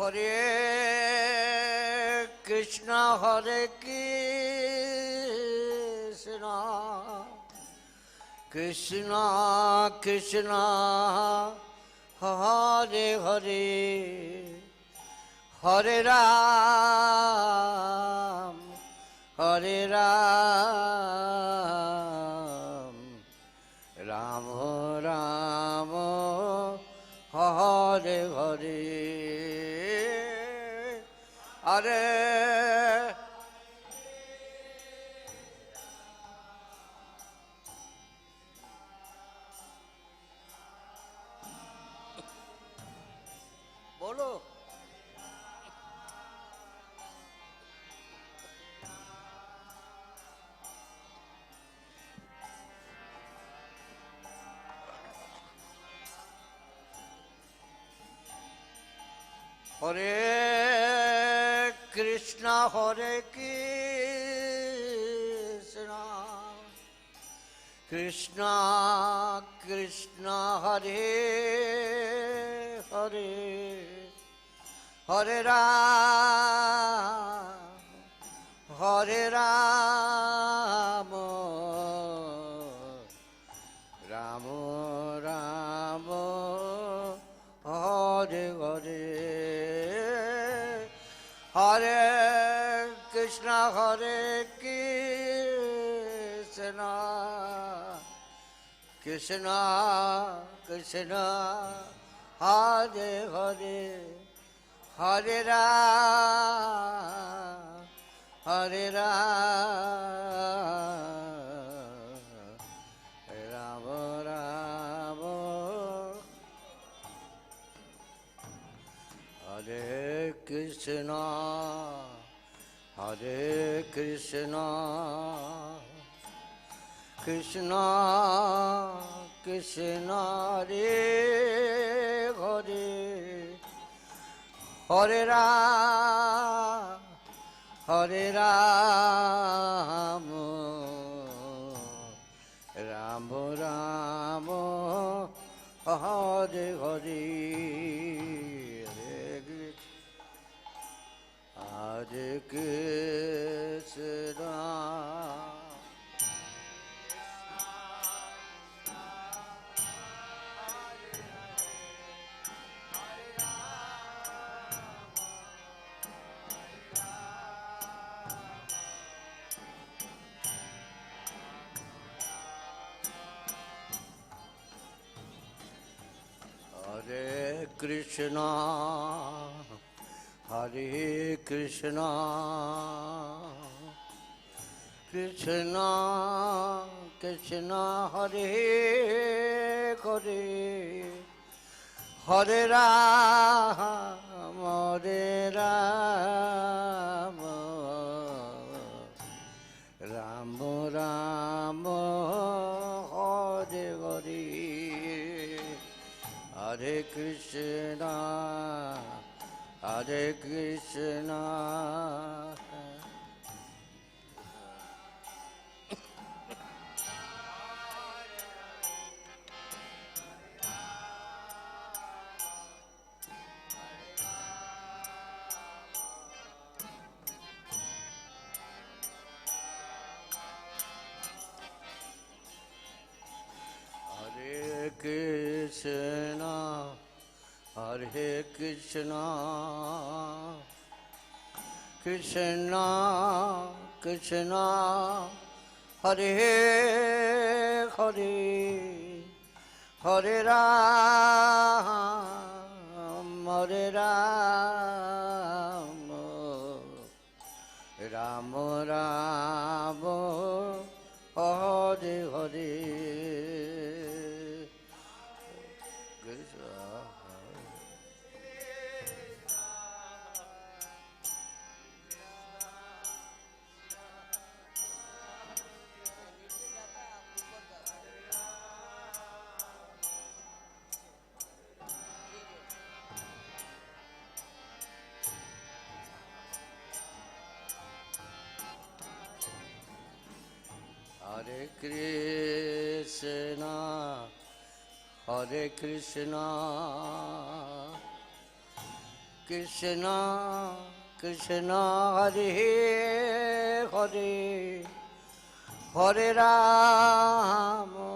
Hare Krishna, Hare Krishna, Krishna Krishna, Hare Hare, Hare Ram, Hare Ram, Ram Ram, Hare Hare, Hare बोलो। Hare Krishna, Hare Krishna, Krishna Krishna, Hare Hare, Hare Ram, Hare Ram, Ram Ram, Hare Hare, Hare Krishna, Hare Krishna, Krishna Krishna, Hare Hare, Hare Ram, Hare Ram, Ram Ram, Hare Krishna, Hare Krishna, Krishna Krishna, Hare Hare, Hare Ram, Hare Ram, Ram Ram, Hare Hare, Hare Krishna, Hare Krishna, Hare Krishna, Krishna Krishna, Hare Hare, Hare Ram, Hare Ram, Ram Ram, Hare Hare, Hare Krishna, Hare Krishna, Hare Krishna, Hare Krishna, Krishna Krishna, Hare Hare, Hare Ram, Hare Ram, Ram Ram, Hare Hare, Hare Krishna, Hare Krishna, Krishna Krishna Hare Hare Hare Rama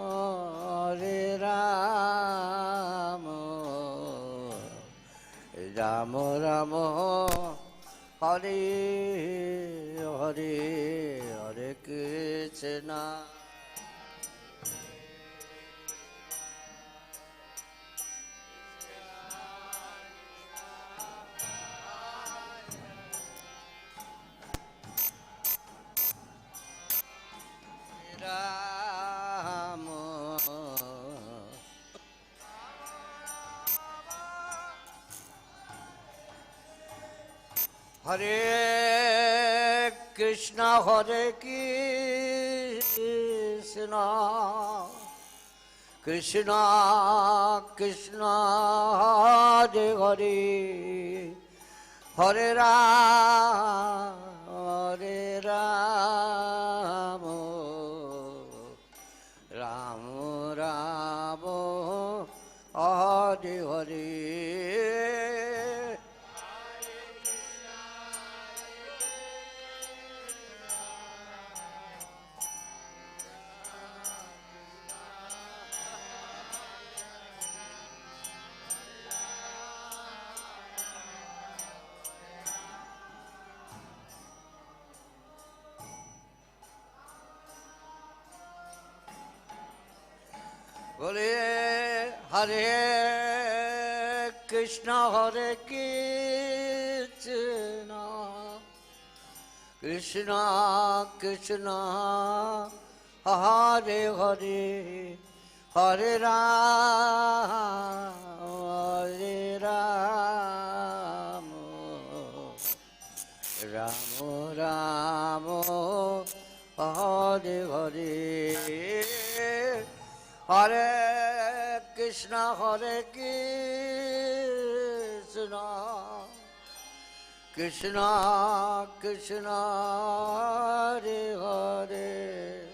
Hare Rama Rama Rama Hare Hare Hare Krishna Rama Hare Krishna Hare Krishna Krishna Krishna Hare Hare Hare Rama Hare Rama Rama Rama Hare Hare Hare Krishna Hare Krishna Krishna Krishna Hare Hare Hare Rama Hare Rama Rama Rama Hare Hare Hare Krishna Hare Krishna Krishna Krishna Hare Hare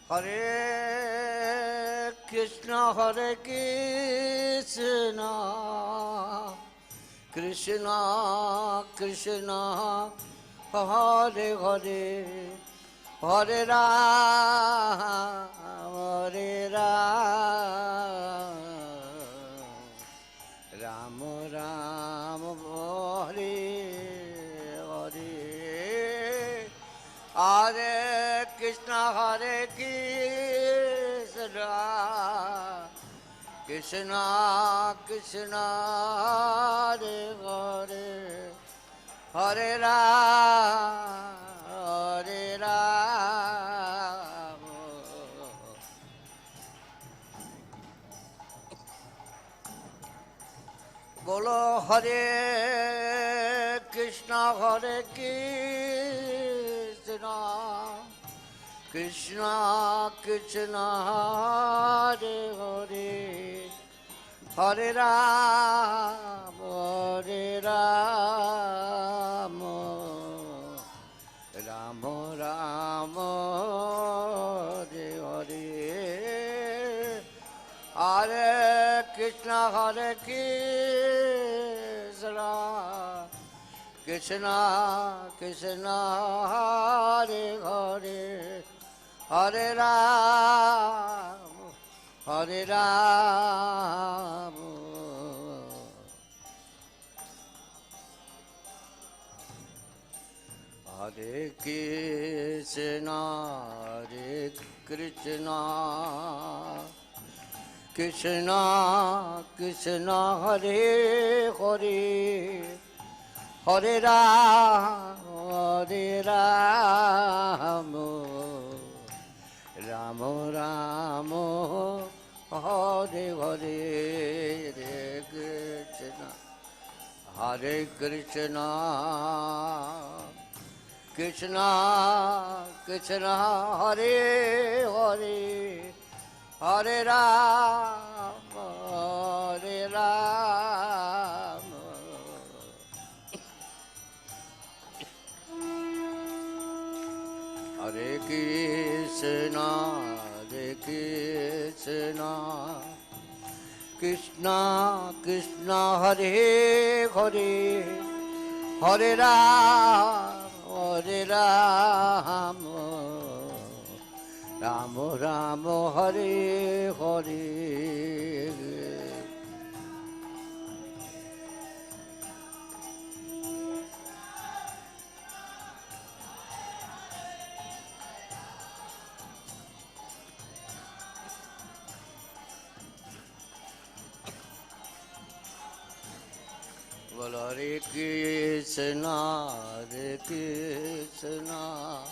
Hare Krishna Hare Krishna Krishna Krishna Hare Hare Hare Rama Hare Rama Rama Hare Hare Hare Krishna Hare Krishna Krishna Krishna Hare Hare Hare Rama Hare Rama Bolo Hare Krishna Hare Krishna Krishna Krishna Hare Hare Hare Rama Hare Rama Rama Rama Hare Hare Hare Krishna Hare Krishna Krishna Krishna Hare Hare Hare Rama Hare Rama Hare Krishna Hare Krishna Krishna Krishna Hare Hare Hare Rama Hare Rama Rama Rama Hare Hare Hare Krishna Krishna Krishna Hare Hare Hare Rama Hare Rama Krishna Krishna Krishna Hare Hare Hare Ram Ram Ram Hare Hare Hare Krishna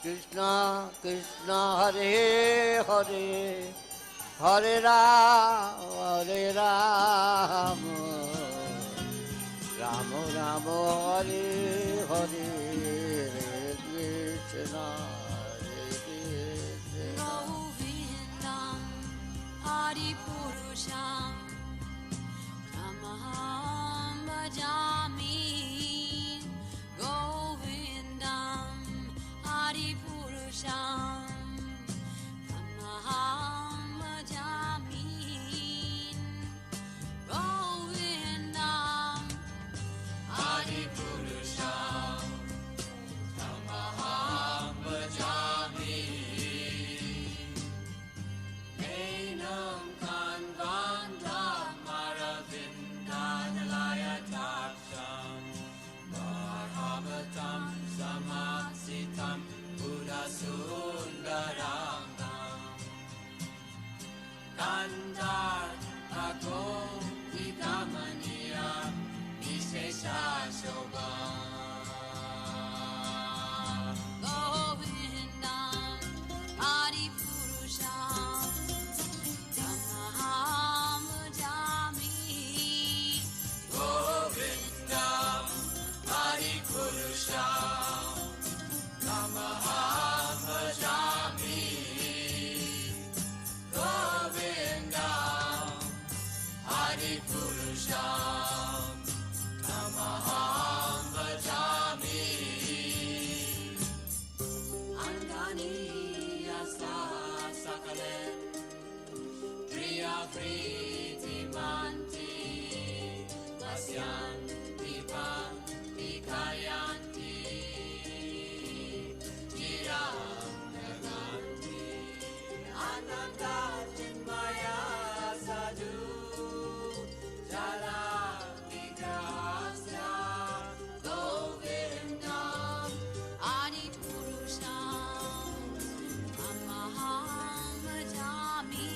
Krishna Krishna Hare Hare Hare Ram Ram Ram Hare Hare Krishna Krishna Govindam Hari Purusham Tamaham Bhajami Govindam Hari Purusham Tamaham Bhajami Govindam Hari Purusham Tamaham Bhajami Enam Kanvandam Maravindanalaya Taksham Bhagavatam Samasitam Buddhasundarangam Kandar Agom Vikamaniya Vishesha Shobham Govindam Adi Purusham Tamaham Bhajami Govindam Adi Purusham Tamaham Bhajami Govindam Adi Purusham Tamaham Bhajami Angani Yasa Sakalen Priya Priti Manti Vasyan Dipan Dikayanti Jiram Naganti Ananda Chinmaya Sadhu Jala Vigrahasya Govindam Adi Purusham Tamaham Bhajami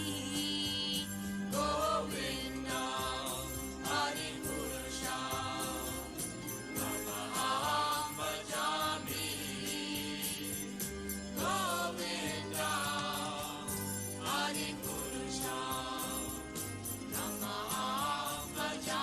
Govindam Adi Purusham Tamaham Bhajami Govindam Adi Purusham Tamaham Bhajami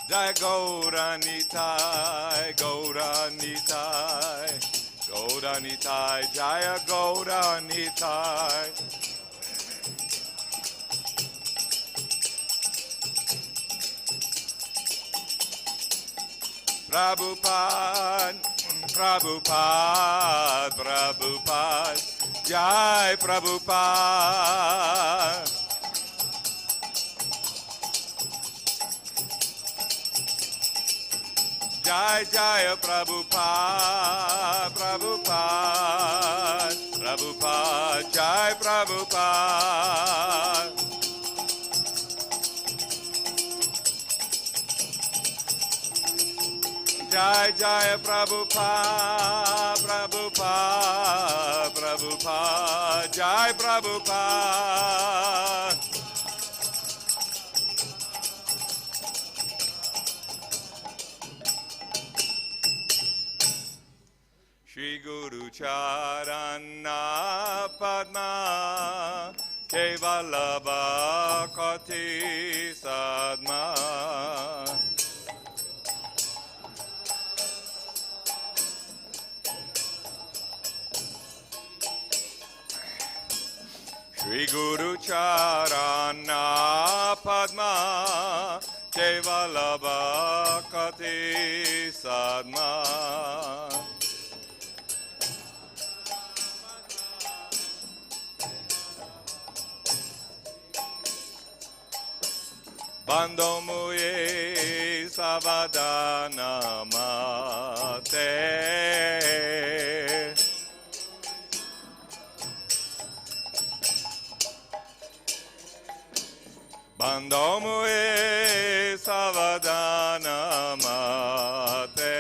Jai Gaura Nitai, Gaura Nitai, Gaura Nitai, Jaya Gaura Nitai. Prabhupada, Prabhupada, Prabhupada, Jai Prabhupada. Jai Jaya Prabhupada, Prabhupada, Prabhupada, Jai Prabhupada. Jai Jaya Prabhupada, Prabhupada, Prabhupada, Jai Prabhupada. Shri Guru Charana Padma Kevalabha Kati Sadma Shri Guru Charana Padma Kevalabha Kati Sadma Bando muye savadana mate Bando muye savadana mate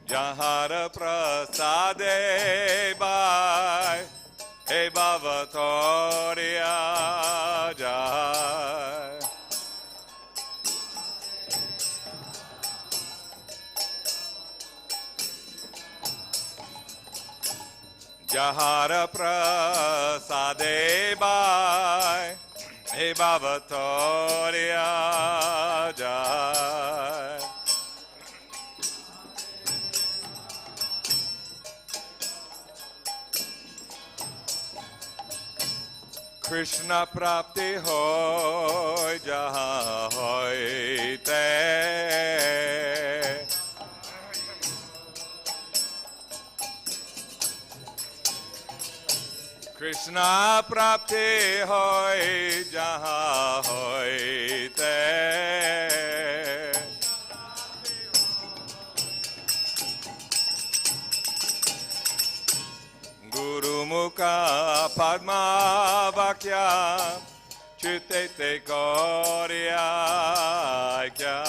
Jahara prasade bai He bhavatoriya jai Jahara prasade bai He bhavatoriya jai Krishna prapti hoy jaha hoy te Krishna prapti hoy jaha hoy te Guru Mukha Padma Vakya Chitete Gauriya Kya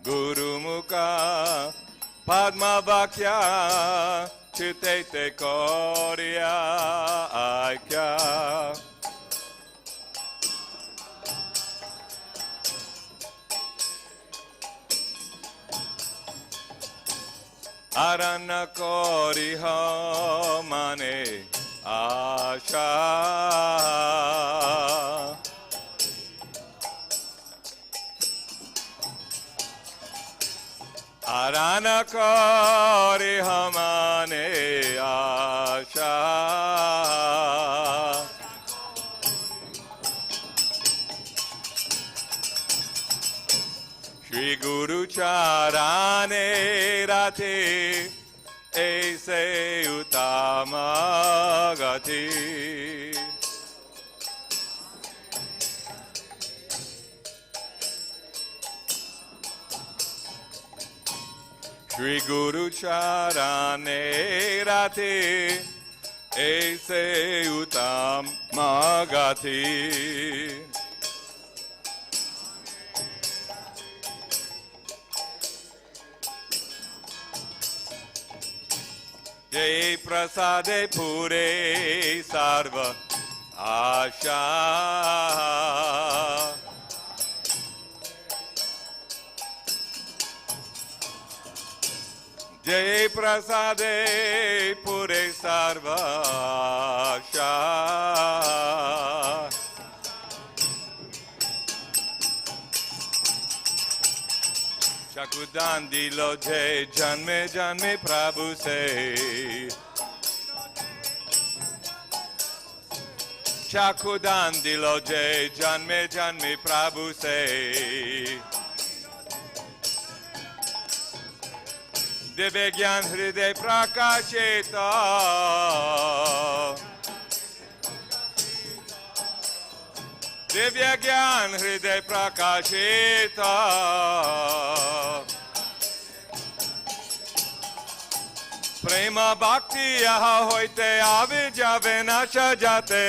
Guru Mukha Padma Vakya Chitete Gauriya Kya Arana kori ho mane asha Arana kori ho mane asha Shri Guru Charane Rati Aise Utama Gati Shri Guru Charane Rati Aise Utama Gati Jai Prasade Pure Sarva Asha Jai Prasade Pure Sarva Shah. Chakudan dilo jai janme janme Prabhu se. Chakudan dilo jai janme janme Prabhu se. Divya Gyan Hriday Prakashita. Divya Gyan Hriday Prakashita. Prema Bhakti yaha hoite avijja vinasha jate.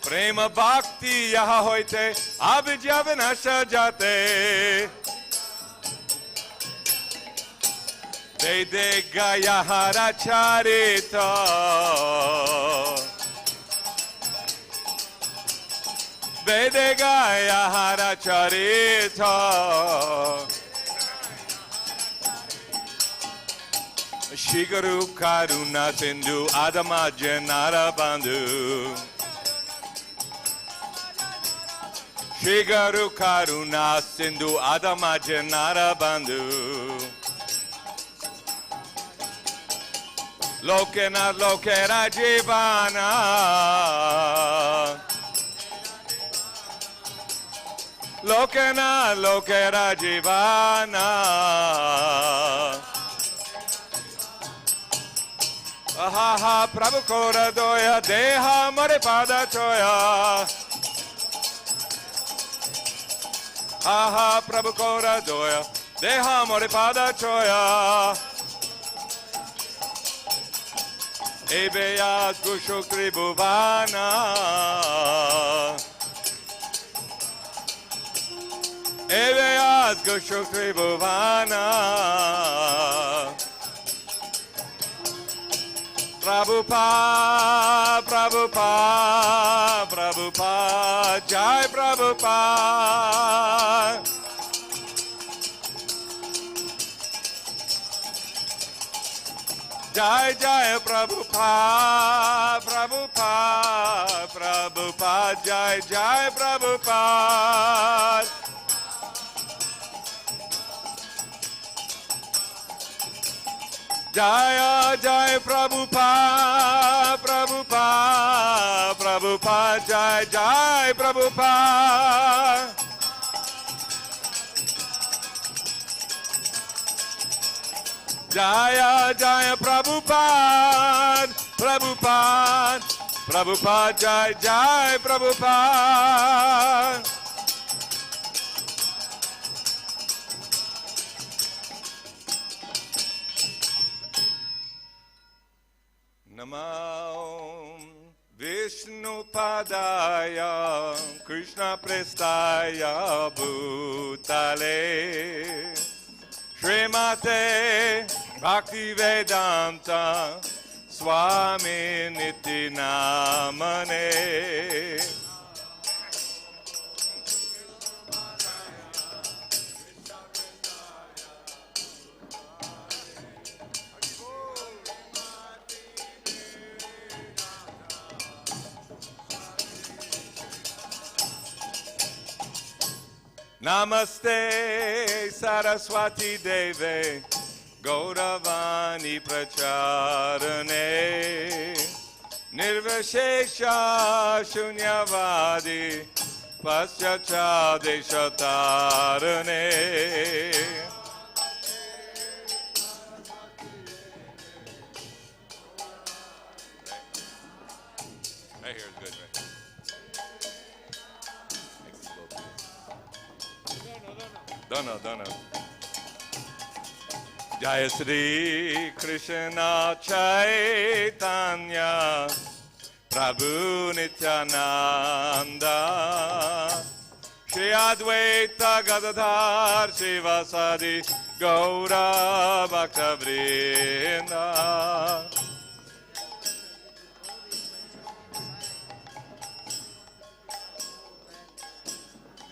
Prema Bhakti yaha hoite avijja vinasha jate. Vede Gaya Hara Charita. Vede Gaya Hara Charita. Shigaru Karuna Sindhu Adama Janara Bandhu. Shigaru Karuna Sindhu Adama Janara Bandhu. Lokena Lokera Jivana. Lokena Lokera Jivana. Ahaha Prabhu Kora Doya Deha Mare Pada Choya. Aha Prabhu Kora Doya Deha Mare Pada Choya. Ebeyas Gushuk Tribhuvana. Ebeyas Gushuk Tribhuvana. Prabhupada, Prabhupada, Prabhupada, Jai Prabhupada. Jai Jai Prabhupada, Prabhupada, Prabhupada, Jai Jai Prabhupada. Jaya Jai Prabhupada, Prabhupada, Prabhupada, Jai Jai Prabhupada. Jaya Jaya Prabhupada, Prabhupada, Prabhupada, Jai Jai Prabhupada. Namo Vishnu Padaya Krishna Prestaya Bhutale Srimate Bhakti-Vedanta Swami Niti Namane. Namaste Saraswati Deve Gauravani Pracharane Nirvishesha Shunyavadi Paschacha Deshatarane. Right here is good, right? Donna. Jaya Sri Krishna Chaitanya Prabhu Nityananda Shri Advaita Gadadhar Shivasadi Gaura Bhakta Vrinda.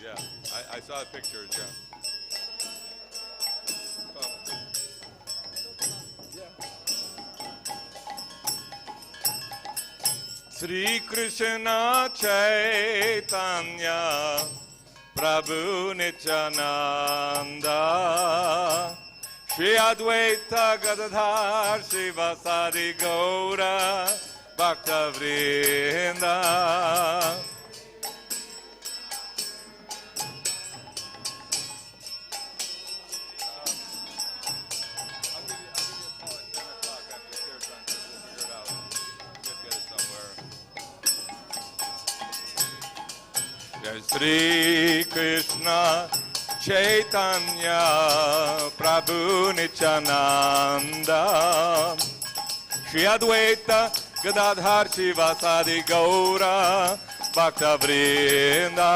Yeah, I saw the pictures, yeah. Sri Krishna Chaitanya Prabhu Nityananda Shri Advaita Gadadhar Srivasadi Gaura Bhakta Vrinda. Sri Krishna Chaitanya Prabhu Nityananda Shri Advaita Gadadhar Srivasadi Gaura Bhakta Vrinda.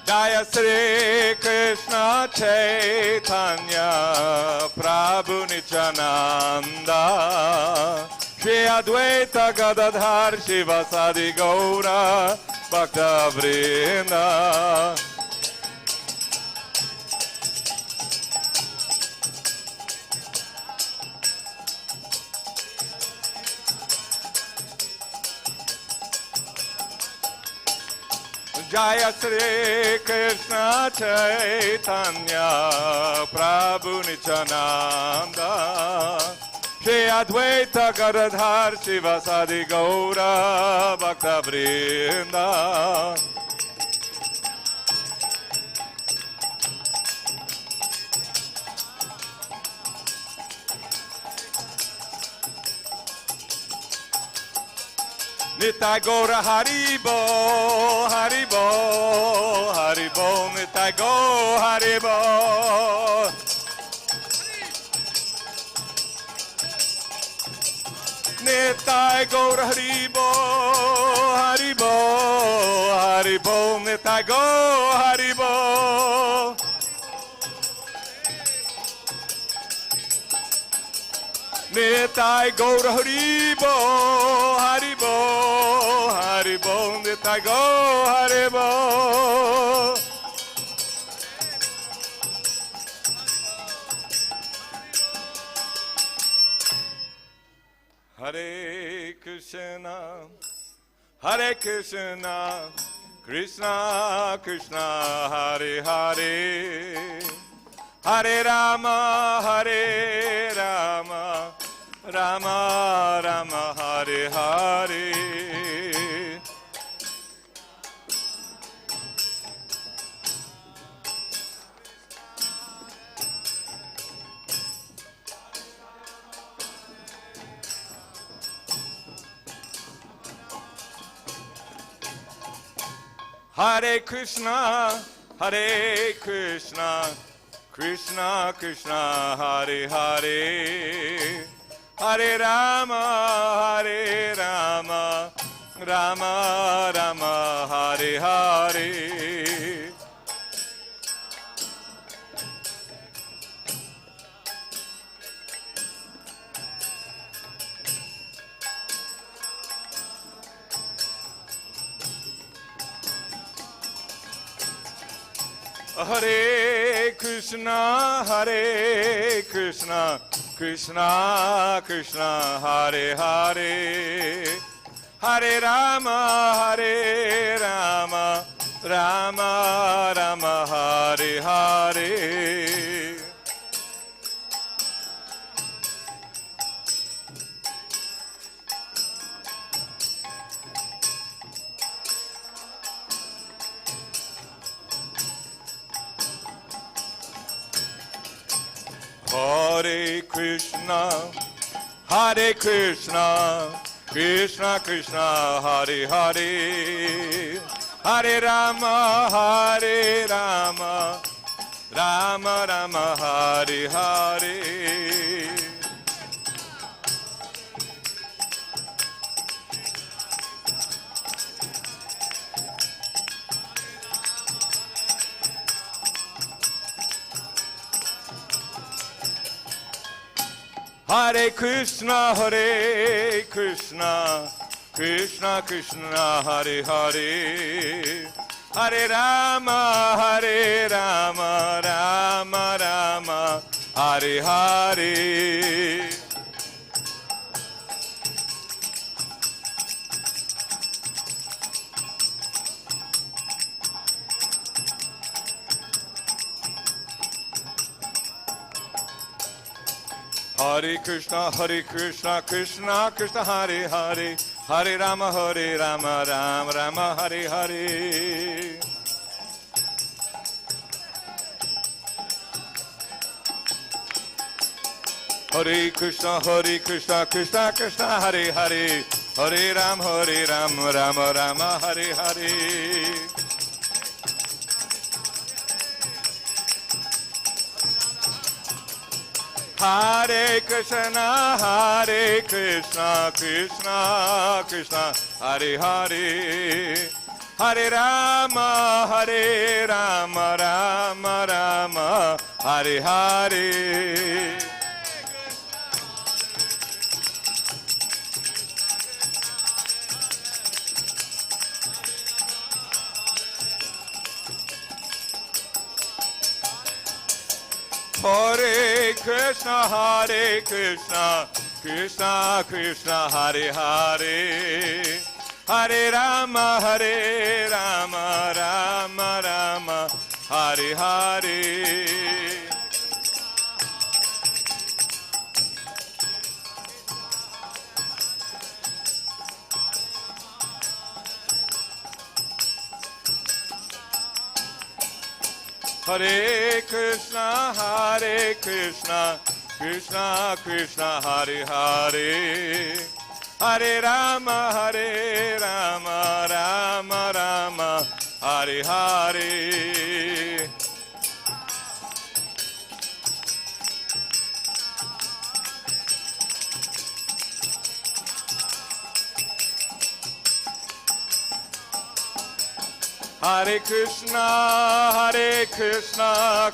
Jaya Sri Krishna Chaitanya Prabhu Nityananda Shri Advaita Gadadhar Srivasadi Gaura Bhakta Vrinda. Jaya Sri Krishna Chaitanya Prabhu Nityananda Shri Advaita Gadadhar Srivasadi Gaura Bhakta Vrinda. Nitai Gaura Haribo, Haribo, Haribo, Nitai Go Haribo. Nitai Gaura Haribo, Haribo, Haribo, Nitai Go Haribo. Nitai Gaura Haribo, Haribo, Haribo, Nitai Go Haribo. Hare Krishna, Hare Krishna, Krishna Krishna, Hare Hare, Hare Rama, Hare Rama, Rama Rama, Hare Hare. Hare Krishna, Hare Krishna, Krishna Krishna, Hare Hare, Hare Rama, Hare Rama, Rama Rama, Hare Hare. Hare Krishna, Hare Krishna, Krishna Krishna, Hare Hare, Hare Rama, Hare Rama, Rama Rama, Hare Hare. Hare Krishna, Hare Krishna, Krishna Krishna, Hare Hare, Hare Rama, Hare Rama, Rama Rama, Hare Hare. Hare Krishna, Hare Krishna, Krishna Krishna Hare Hare Hare Rama Rama Rama Hare Hare. Hare Krishna, Krishna Krishna Hare Hare, Hare Rama, Rama Rama, Hare Hare. Hare Krishna, Krishna Krishna Hare Hare, Hare Rama, Rama Rama, Hare Hare. Hare Krishna, Krishna Krishna Hare Hare, Hare Rama, Rama Rama, Hare Hare. Hare Krishna, Krishna Krishna Hare Hare, Hare Rama, Rama Rama, Hare Hare. Hare Krishna, Krishna Krishna Hare Hare, Hare Rama, Rama Rama, Hare Hare. Hare Krishna,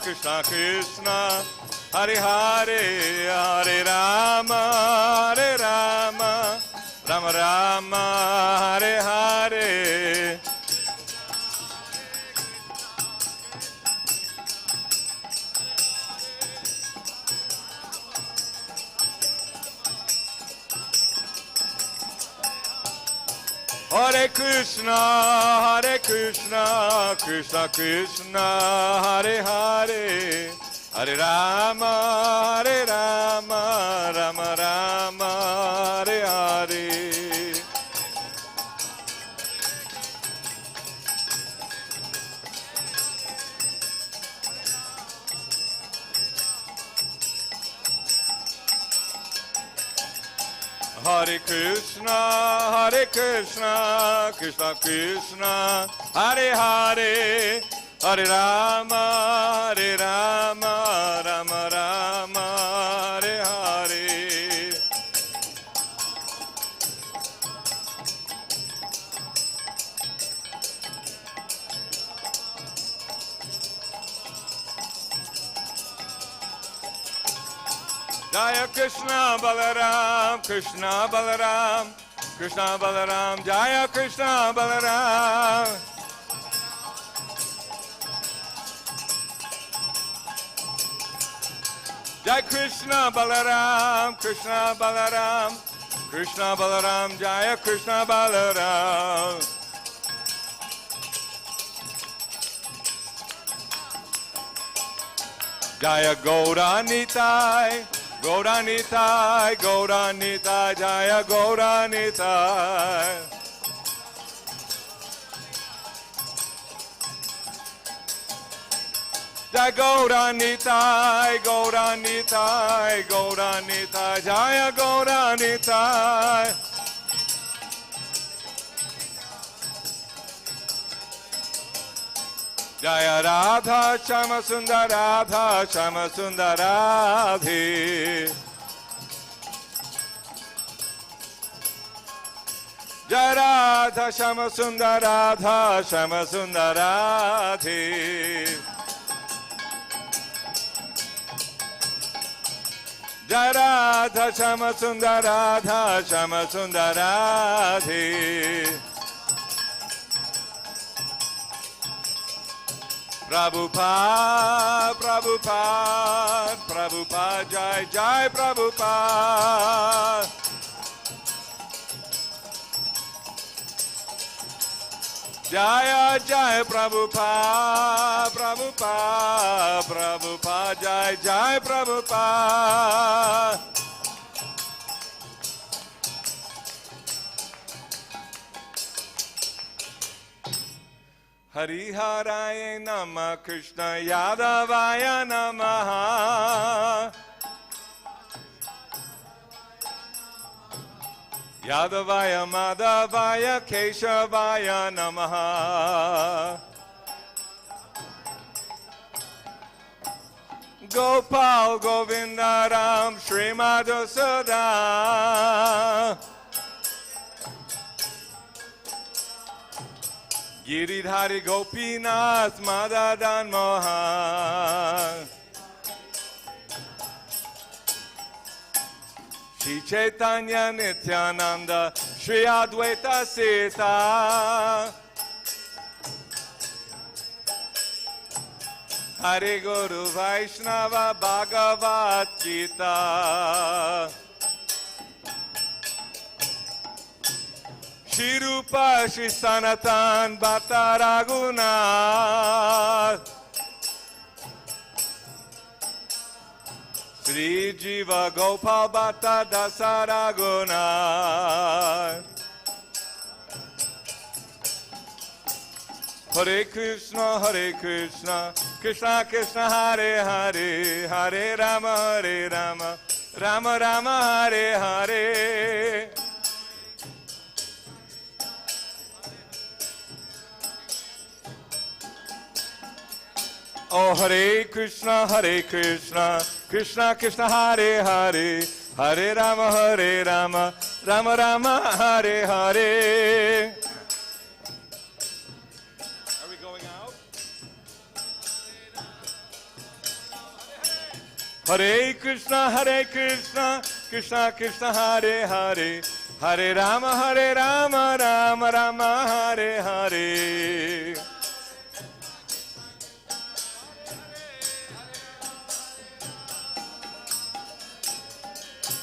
Krishna Krishna, Hare Hare, Hare Rama, Rama Rama, Hare Hare. Hare Krishna, Krishna Krishna, Hare Hare, Hare Rama, Rama Rama, Hare Hare. Hare Krishna, Krishna Krishna, Hare Hare, Hare Rama, Rama Rama, Hare Hare. Jaya Krishna Balaram, Krishna Balaram, Krishna Balaram, Jaya Krishna Balaram. Jai Krishna Balaram, Krishna Balaram, Krishna Balaram, Jaya Krishna Balaram. Jaya Gauranitai, Gauranitai, Gauranitai, Jaya Gauranitai. Jaya Gauranitai, Gauranitai, Gauranitai, Jaya Gauranitai. Jaya Radha Shama Sundar Radha Shama Sundar Radhe. Jaya Radha Shama Sundar Radha Shama Sundar Radhe. Jai Radha Shama Sundar Radha Shama Sundar Radhe. Prabhupada, Prabhupada, Prabhupada, Jai Jai Prabhupada. Jaya Jai Prabhupada, Prabhupada, Prabhupada, Jai Jai Prabhupada. Hariharaya Namah Krishna Yadavaya Namaha. Yadavaya Madhavaya Keshavaya Namaha. Gopal Govinda Ram Shri Madhusudam. Giridhari Gopinath Madhadan Mohan. Shri Chaitanya Nityananda Shri Advaita Sita. Hare Guru Vaishnava Bhagavad-Gita. Shri Rupa Shri Sanatan Bhatta Raghunath. Shri Jiva Gopal Bhatta Dasa Raghunath. Hare Krishna, Krishna Krishna, Hare Hare, Hare Rama, Rama Rama, Hare Hare. Oh, Hare Krishna, Krishna Krishna, Hare Hare, Hare Rama, Rama Rama, Hare Hare. Are we going out? Hare Krishna, Krishna Krishna, Hare Hare, Hare Rama, Rama Rama, Hare Hare.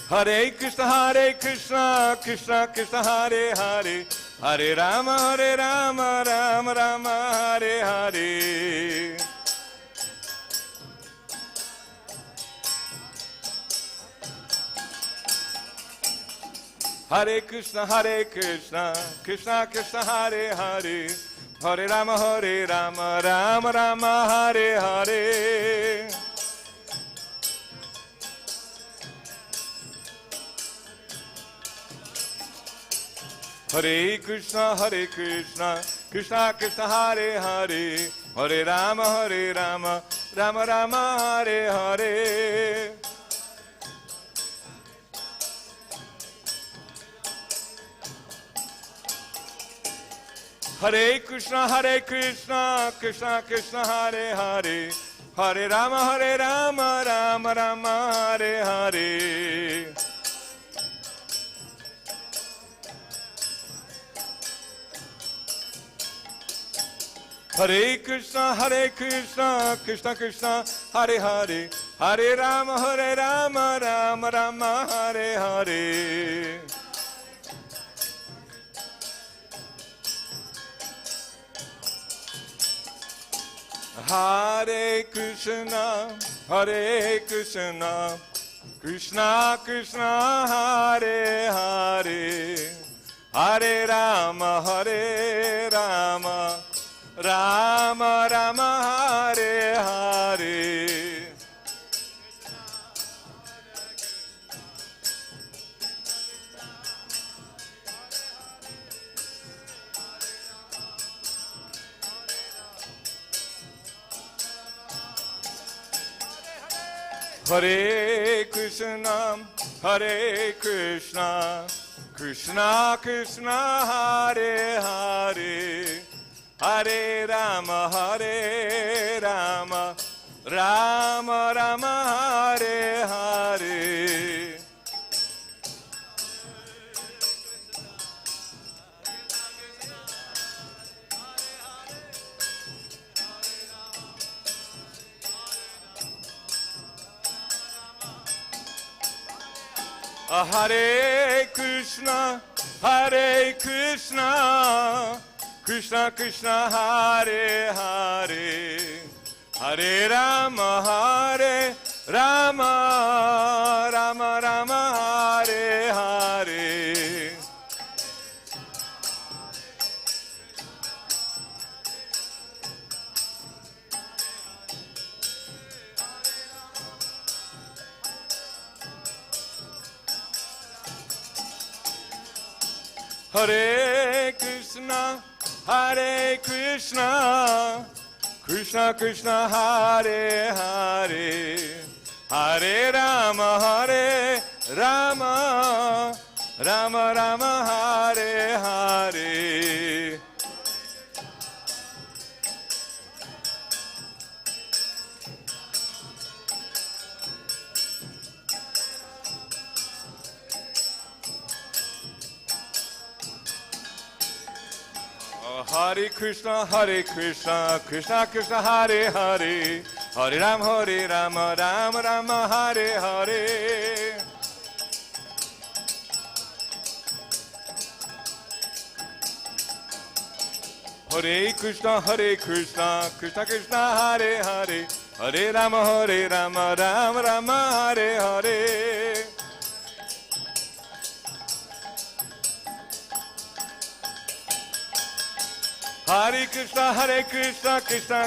Hare Krishna, Krishna Krishna, Hare Hare, Hare Rama, Rama Rama, Hare Hare. Hare Krishna, Krishna Krishna, Hare Hare, Hare Rama, Rama Rama, Hare Hare. Hare Krishna, Krishna Krishna, Hare Hare, Hare Rama, Rama Rama, Hare Hare. Hare Krishna, Krishna Krishna, Hare Hare, Hare Rama, Rama Rama, Hare Hare. Hare Krishna, Krishna Krishna, Hare Hare, Hare Rama, Rama Rama, Hare Hare. Hare Krishna, Krishna Krishna, Hare Hare, Hare Rama, Rama Rama, Hare Hare. Hare Krishna, Krishna Krishna, Hare Hare, Hare Rama, Rama Rama, Hare Hare. Hare Krishna, Hare Krishna, Krishna Krishna, Hare Hare, Hare Rama, Hare Rama, Rama Rama, Hare Hare. Hare Krishna, Hare Krishna, Krishna Krishna, Hare Hare, Hare Rama, Hare Rama, Rama Rama, Hare Hare. Hare Krishna, Krishna Krishna, Hare Hare, Hare Rama, Rama Rama, Hare Hare. Hare Krishna, Krishna Krishna, Hare Hare, Hare Rama, Rama Rama, Hare Hare. Hare Krishna, Krishna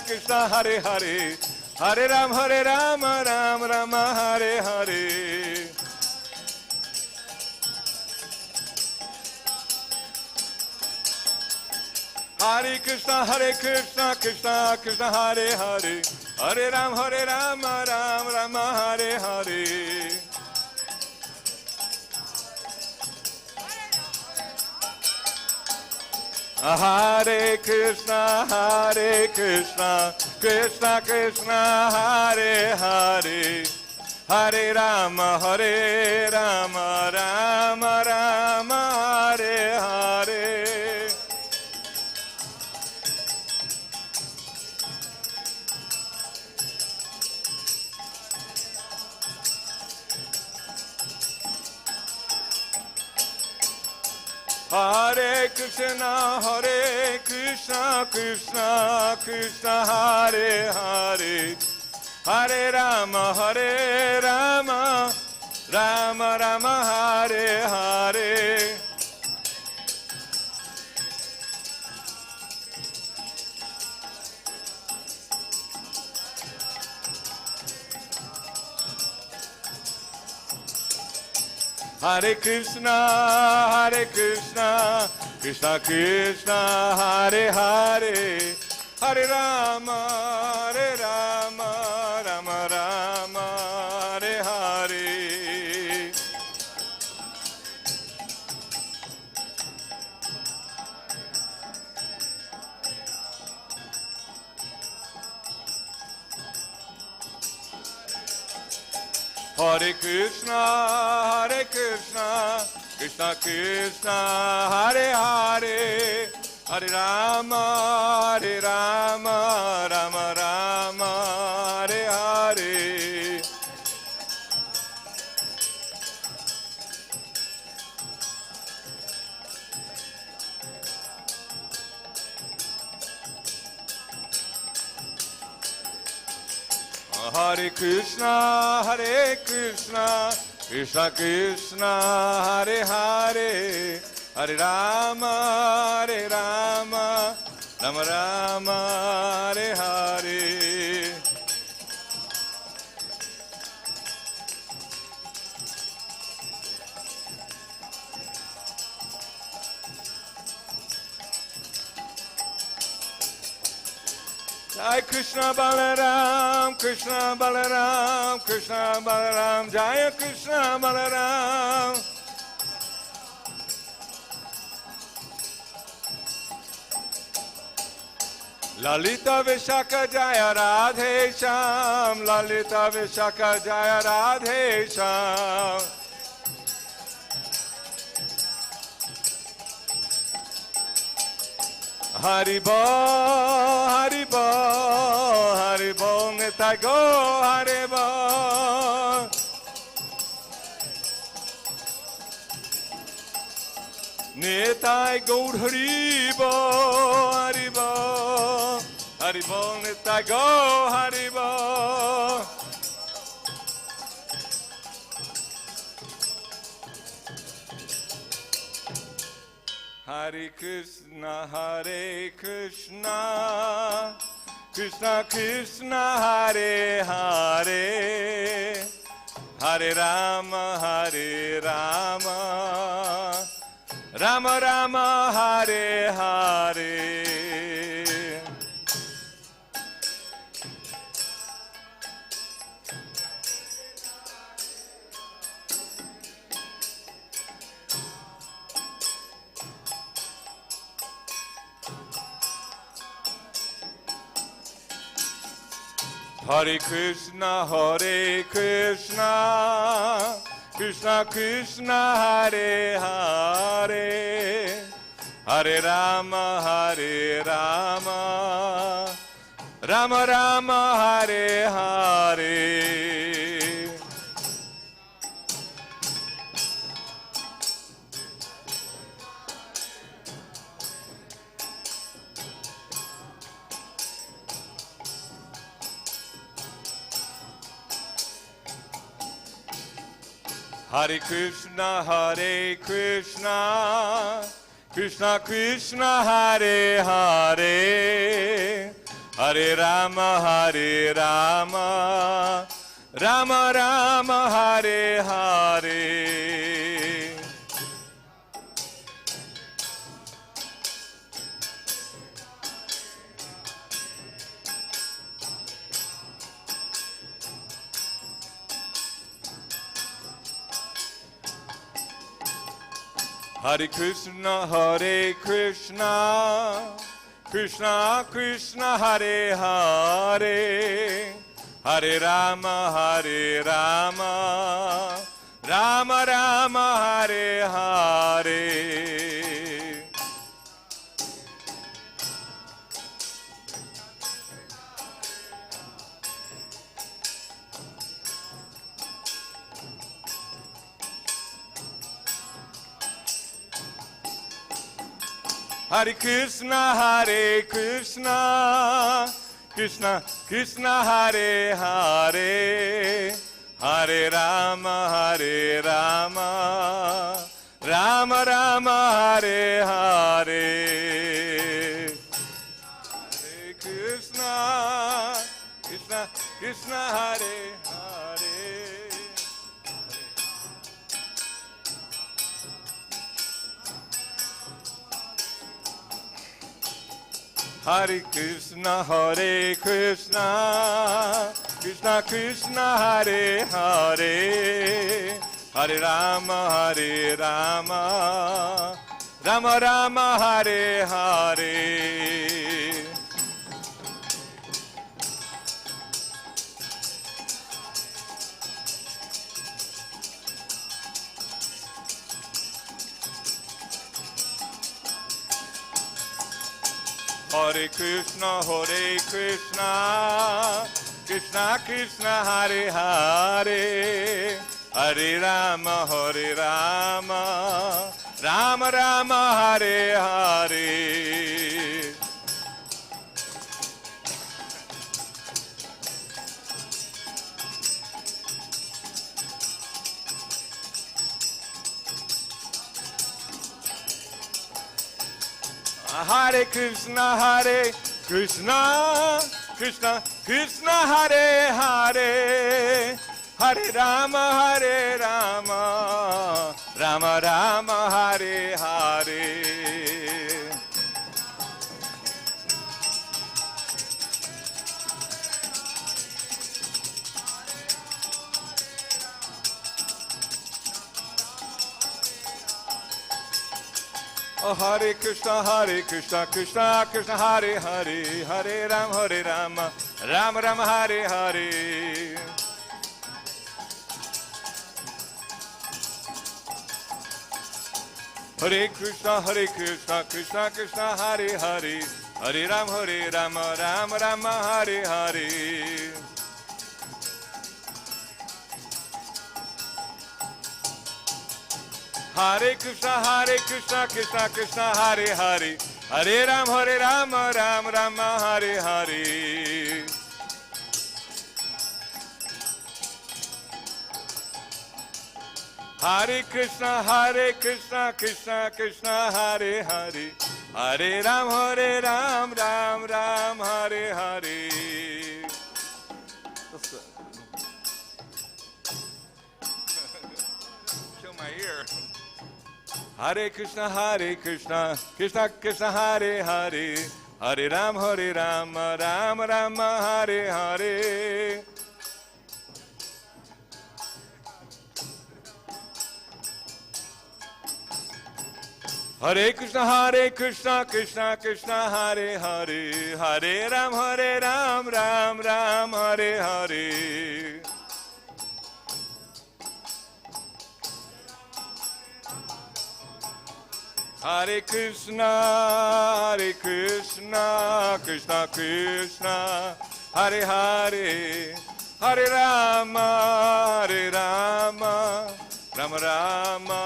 Krishna, Hare Hare, Hare Rama, Rama Rama, Hare Hare. Hare Krishna, Krishna Krishna, Hare Hare, Hare Rama, Rama Rama, Hare Hare. Hare Krishna, Krishna Krishna, Hare Hare, Hare Rama, Rama Rama, Hare Hare. Hare Krishna, Krishna Krishna, Hare Hare, Hare Rama, Rama Rama, Hare Hare. Hare Krishna, Krishna Krishna, Hare Hare, Hare Rama, Rama Rama, Hare Hare. Hare Krishna, Krishna Krishna, Hare Hare, Hare Rama, Rama Rama, Hare Hare. Hare Krishna, Krishna Krishna, Hare Hare, Hare Rama, Rama Rama, Hare Hare. Jai Krishna Balaram, Krishna Balaram, Krishna Balaram, Jai Krishna Balaram. Lalita Vishaka Jaya Radhe Sham, Lalita Vishaka Jaya Radhe Sham. Haribo, Haribo, Haribo, Nitai go, Haribo. Nitai Gaur Haribo, Haribo, Haribo, Nitai Gaur Haribo. Hare Krishna, Hare Krishna, Krishna Krishna, Hare Hare, Hare Rama, Hare Rama, Rama Rama, Hare Hare. Hare Krishna, Hare Krishna, Krishna Krishna, Hare Hare, Hare Rama, Hare Rama, Rama Rama, Hare Hare. Hare Krishna, Hare Krishna, Krishna Krishna, Hare Hare, Hare Rama, Hare Rama, Rama Rama, Hare Hare. Hare Krishna, Hare Krishna, Krishna Krishna, Hare Hare, Hare Rama, Hare Rama, Rama Rama, Hare Hare. Hare Krishna, Hare Krishna, Krishna Krishna, Hare Hare, Hare Rama, Hare Rama, Rama Rama, Hare Hare. Hare Krishna, Krishna Krishna, Hare Hare. Hare Krishna, Hare Krishna, Krishna Krishna, Hare Hare, Hare Rama, Hare Rama, Rama Rama, Hare Hare. Hare Krishna, Hare Krishna, Krishna Krishna, Hare Hare, Hare Rama, Hare Rama, Rama Rama, Hare Hare. Hare Krishna, Hare Krishna, Krishna Krishna, Hare Hare, Hare Rama, Hare Rama, Rama Rama, Hare Hare. Oh, Hare Krishna, Krishna Krishna, Hare Hare, Hare Rama, Rama Rama, Hare Hare. Hare Krishna, Krishna Krishna, Hare Hare, Hare Rama, Rama Rama, Hare Hare. Hare Krishna, Krishna Krishna, Hare Hare, Hare Ram, Ram Ram, Hare Hare. Hare Krishna, Krishna Krishna, Hare Hare, Hare Ram, Ram Ram, Hare Hare. Show my ear. Hare Krishna, Krishna Krishna, Hare Hare, Hare Ram, Ram Ram, Hare Hare. Hare Krishna, Krishna Krishna, Hare Hare, Hare Ram, Ram Ram, Hare Hare. Hare Krishna, Krishna Krishna, Hare Hare, Hare Rama, Rama Rama,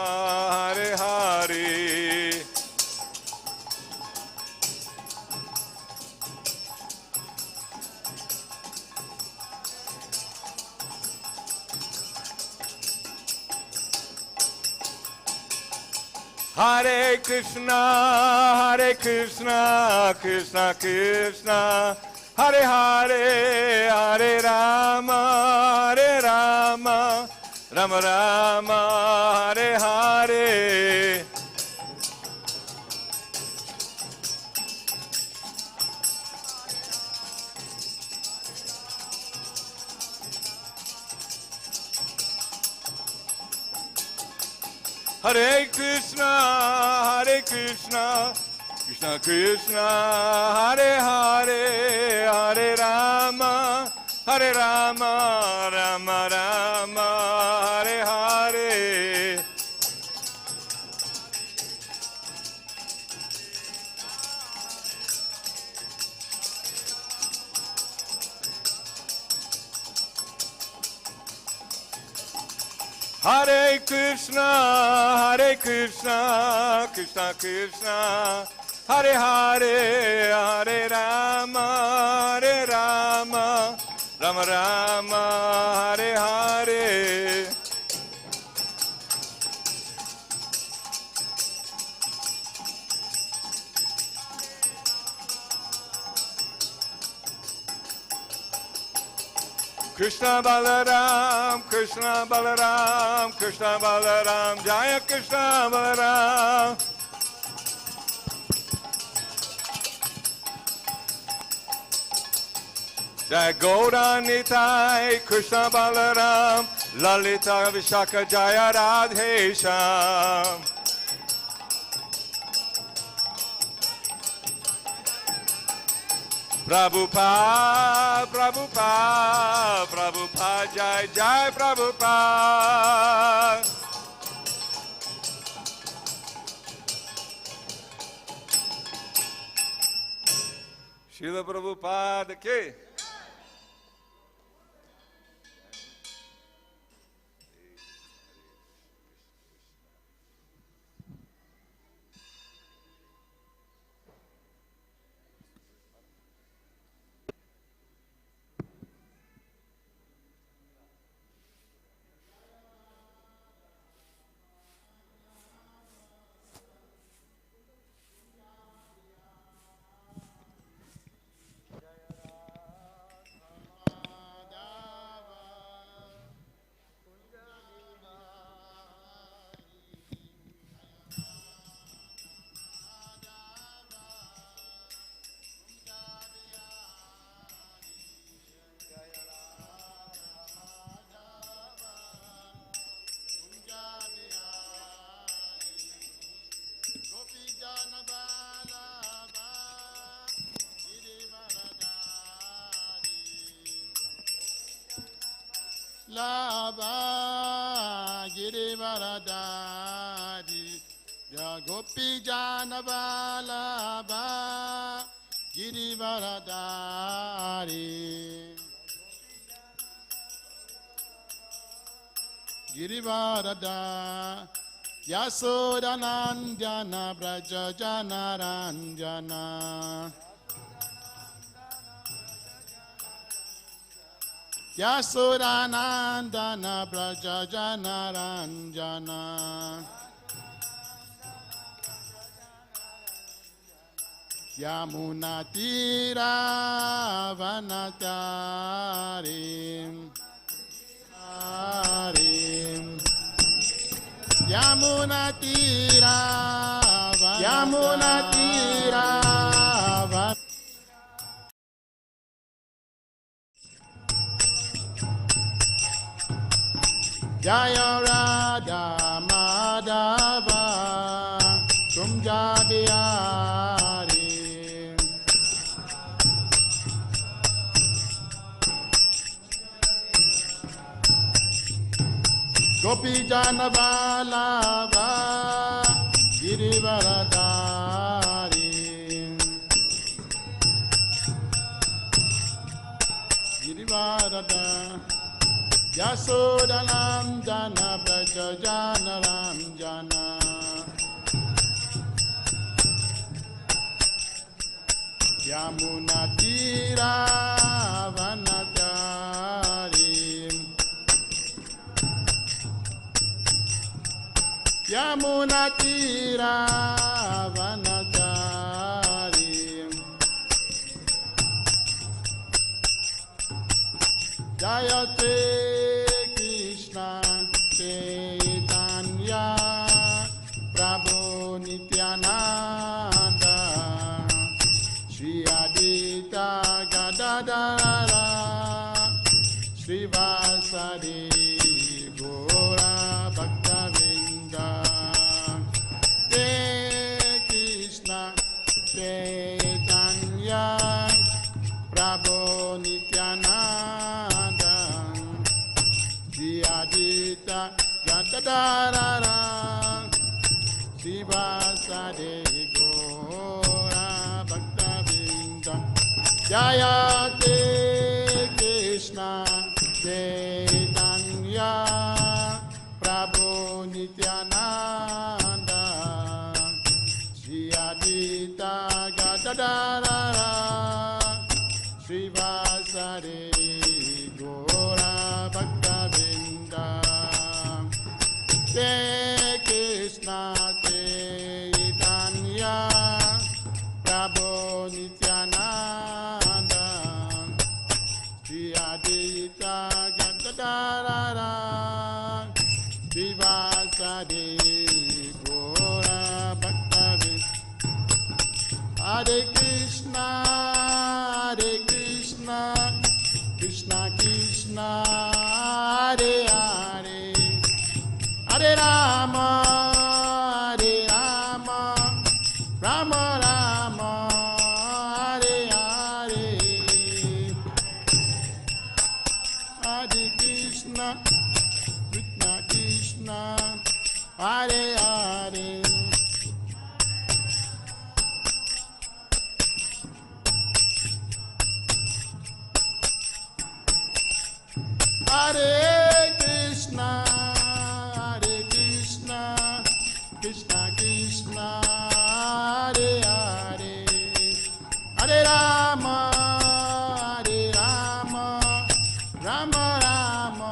Hare Hare. Hare Krishna, Krishna Krishna, Hare Hare, Hare Rama, Rama Rama, Hare Hare. Hare Krishna, Krishna Krishna, Hare Hare, Hare Rama, Rama Rama, Hare Hare. Hare Krishna, Krishna Krishna, Hare Hare, Hare Rama, Rama Rama, Hare Hare. Krishna Balaram, Krishna Balaram, Krishna Balaram, Jaya Krishna Balaram. Jaya Gaura Nitai, Krishna Balaram, Lalita Vishaka Jaya Radhe Sham. Prabhupada, Prabhupada, Prabhupada, Jai Jai Prabhupada. Srila Prabhupada ki. Lava Girivaradari Gopi Janava Lava Girivaradari Girivarada Yasodanandana Braja Janaranjana Yasodanandana Braja Janaranjana Yamunatira Vanatarim Yamunatira Yamunatira Jaya Radha Madhava Tumja Bihari Gopi Jana Vallabha Girivaradari Girivarada Yasodanam Jana Braja Janaram Jana Yamunatira Vanatari Yamunatira Vanatari Jayate Krishna Chaitanya Prabhu Nityananda Shri Advaita Gadadara Srivasadi Gora Bhakta-vrinda Krishna Chaitanya Prabhu Nityananda Shri Advaita Gadadara Srivasadi Gora Bhakta-vrinda Jayate Krishna Chaitanya Prabhu Nityananda Shri Advaita Gadadara Srivasadi Gora Bhakta-vrinda Krishna Chaitanya Prabhu Nityananda Shri Advaita Gadadara Srivasadi Gora Bhakta-vrinda Hare Krishna Krishna Krishna Hare Hare Hare Rama Rama Rama Hare Hare Hare Krishna Krishna Krishna Hare Hare Hare Krishna Krishna Krishna Hare Hare Hare Rama Rama Rama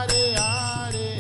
Hare Hare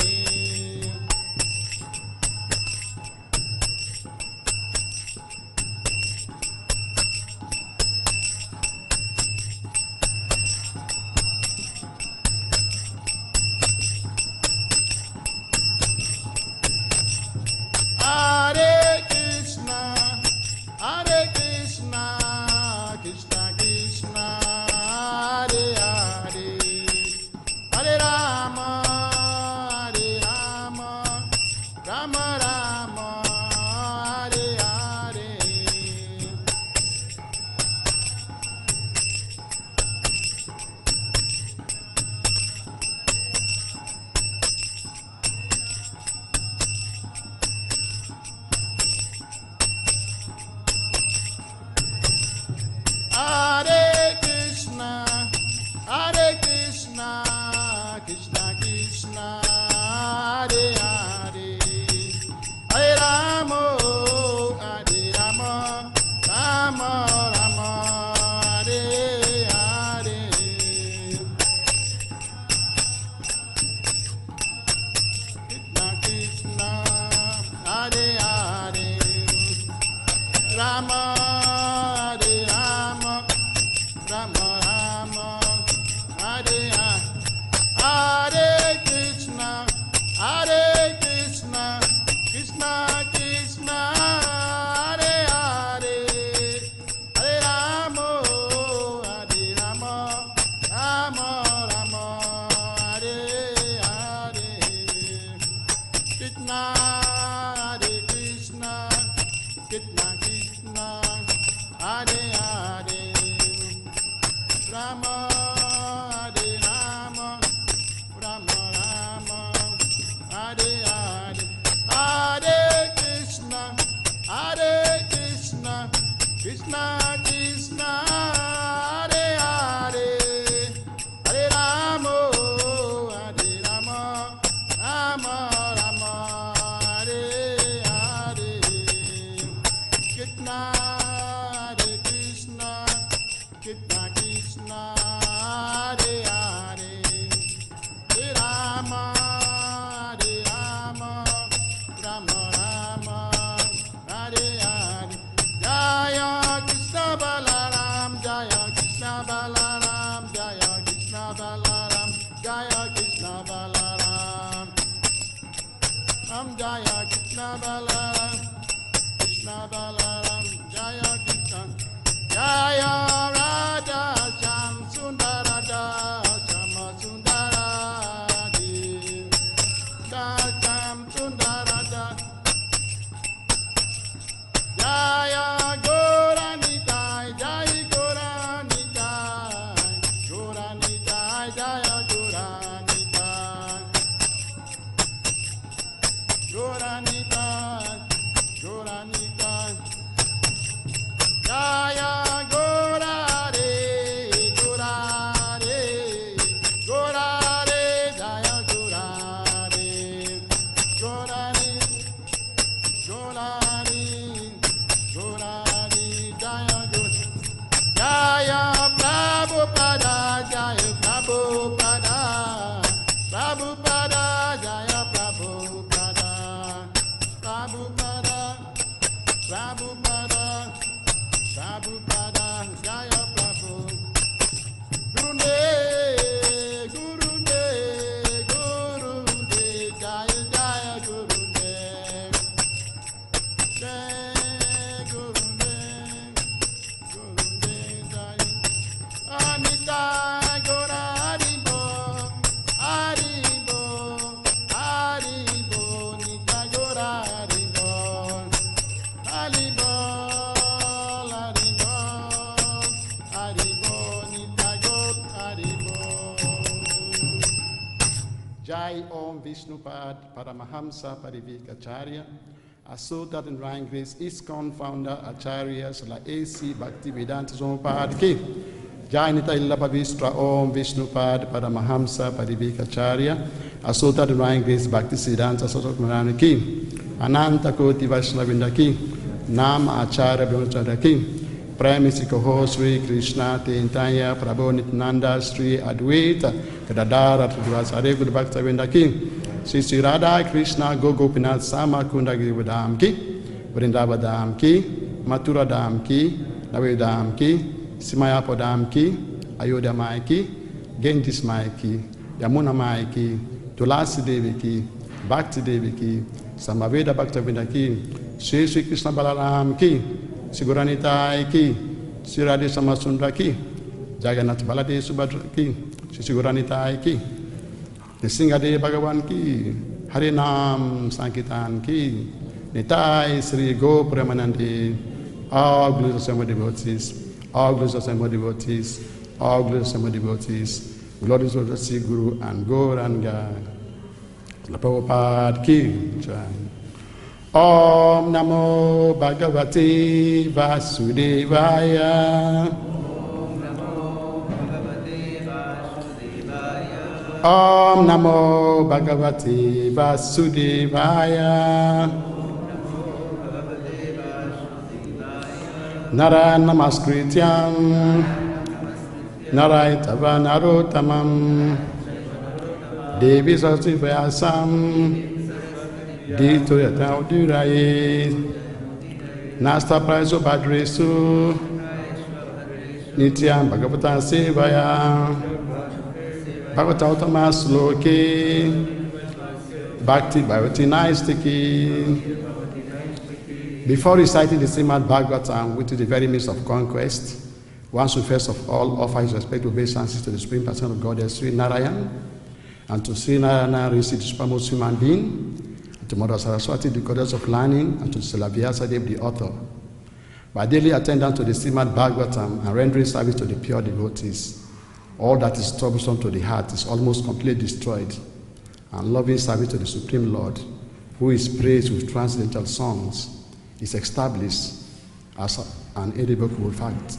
Rama, Hare Hare, Hare Krishna, Krishna Krishna, Hare Hare, Hare Rama, Rama Rama, Hare Hare, Krishna Hare Krishna, Krishna Krishna, Hare Hare, Rama Hare Rama, Rama Rama, Hare Hare, Hare Krishna, Krishna Krishna, Hare Hare, Hare Rama, Rama Rama, Hare Hare, Krishna Hare Krishna, Krishna Krishna, Hare Hare, Hare Rama, Rama Rama, Hare Hare, Jaya Krishna Balaram, Jaya Krishna Balaram, Jaya Krishna Balaram, Jaya Krishna Balaram, Jaya Krishna Balaram, Jaya Krishna, Jaya Radha Sham Sundarada, Shama Sundaradi, Sham Sundarada, Jaya Goranitai, Jaya Goranitai, Goranitai, Jaya Goranitai, Goranitai, Goranitai, Jaya Gorare, Gorare, Gorare, Jaya Gorare, Gorare, Gorare, Gorare, Jaya Gorare, Jaya Prabhupada, Jaya Prabhupada, Prabhupada, Jaya Prabhupada, Prabhupada, Prabhupada, Prabhupada, Jaya Prabhu, Gurudev, Gurudev, Gurudev, Jaya Jaya Gurudev, Jai Gurudev, Gurudev, Jaya Anita Gora Haribo, Haribo, Haribo, Nita Gora Haribo, Haribo, Haribo, Haribo, Nita Gora Haribo. Jai Om Vishnupad Paramahamsa Parivikacharya, Associate in Ryan Grace Iskcon founder Acharyas la AC Bhakti-Vedanta Swamipad Ki. Jai Nita Illapavistra Om Vishnupad Paramahamsa Parivikacharya, Associate in Ryan Grace Bhakti-Siddhanta Saraswati Ki. Ananta Koti Vaishnavinda Ki. Nam Acharya Brahmacharya Ki. Premisi Koho Sri Krishna Tentaya Prabhu Nityananda Sri Advaita Kadadara Tudvasare Guru Bhakta Ki. Sri Radha Krishna Gopinath Sama Kunda Girivadam Ki. Vrindavan Ki. Mathura Dham Ki. Navedam Ki. Simayapodam Ki. Ayodhya Mai Ki. Gendis Mai Ki. Yamuna Mai Ki. Tulasi Devi Ki. Bhakti Devi Ki. Samaveda Bhakta Ki. Sri Krishna Balaram Ki. Siguranitai Ki, Sri Radhe Samasundra Ki, Jagannath Balade Subhadra Ki, Sri Siguranitai Ki, Nisingade Bhagavan Ki, Harinam Sankirtan Ki, Nitai Sri Go Premanandi, all glorious assembled devotees, all glorious assembled devotees, all glorious assembled devotees, glorious of the Sri Guru and Gauranga, Prabhupada Ki, Jai. Om Namo Bhagavate Vasudevaya. Om Namo Bhagavate Vasudevaya. Om Namo Bhagavate Vasudevaya. Narayana Namaskrityam Narayana Narottamam Devi Saraswati Vyasam Dito Yataudiraye Nasta Praiso Bhadresu Nityam Bhagavata Sevaya Bhagavata Uttama Sloke Bhakti Bhagavati Naistiki. Before reciting the Srimad Bhagavatam, which is the very midst of conquest, one should first of all offer his respectful obeisances to the Supreme Person of Goddess, Sri Narayan, and to Sri Narayana, the supremest human being, and to Mother Saraswati, the goddess of learning, and to Srila Vyasadeva, the author. By daily attendance to the Srimad Bhagavatam and rendering service to the pure devotees, all that is troublesome to the heart is almost completely destroyed, and loving service to the Supreme Lord, who is praised with transcendental songs, is established as an irrevocable fact.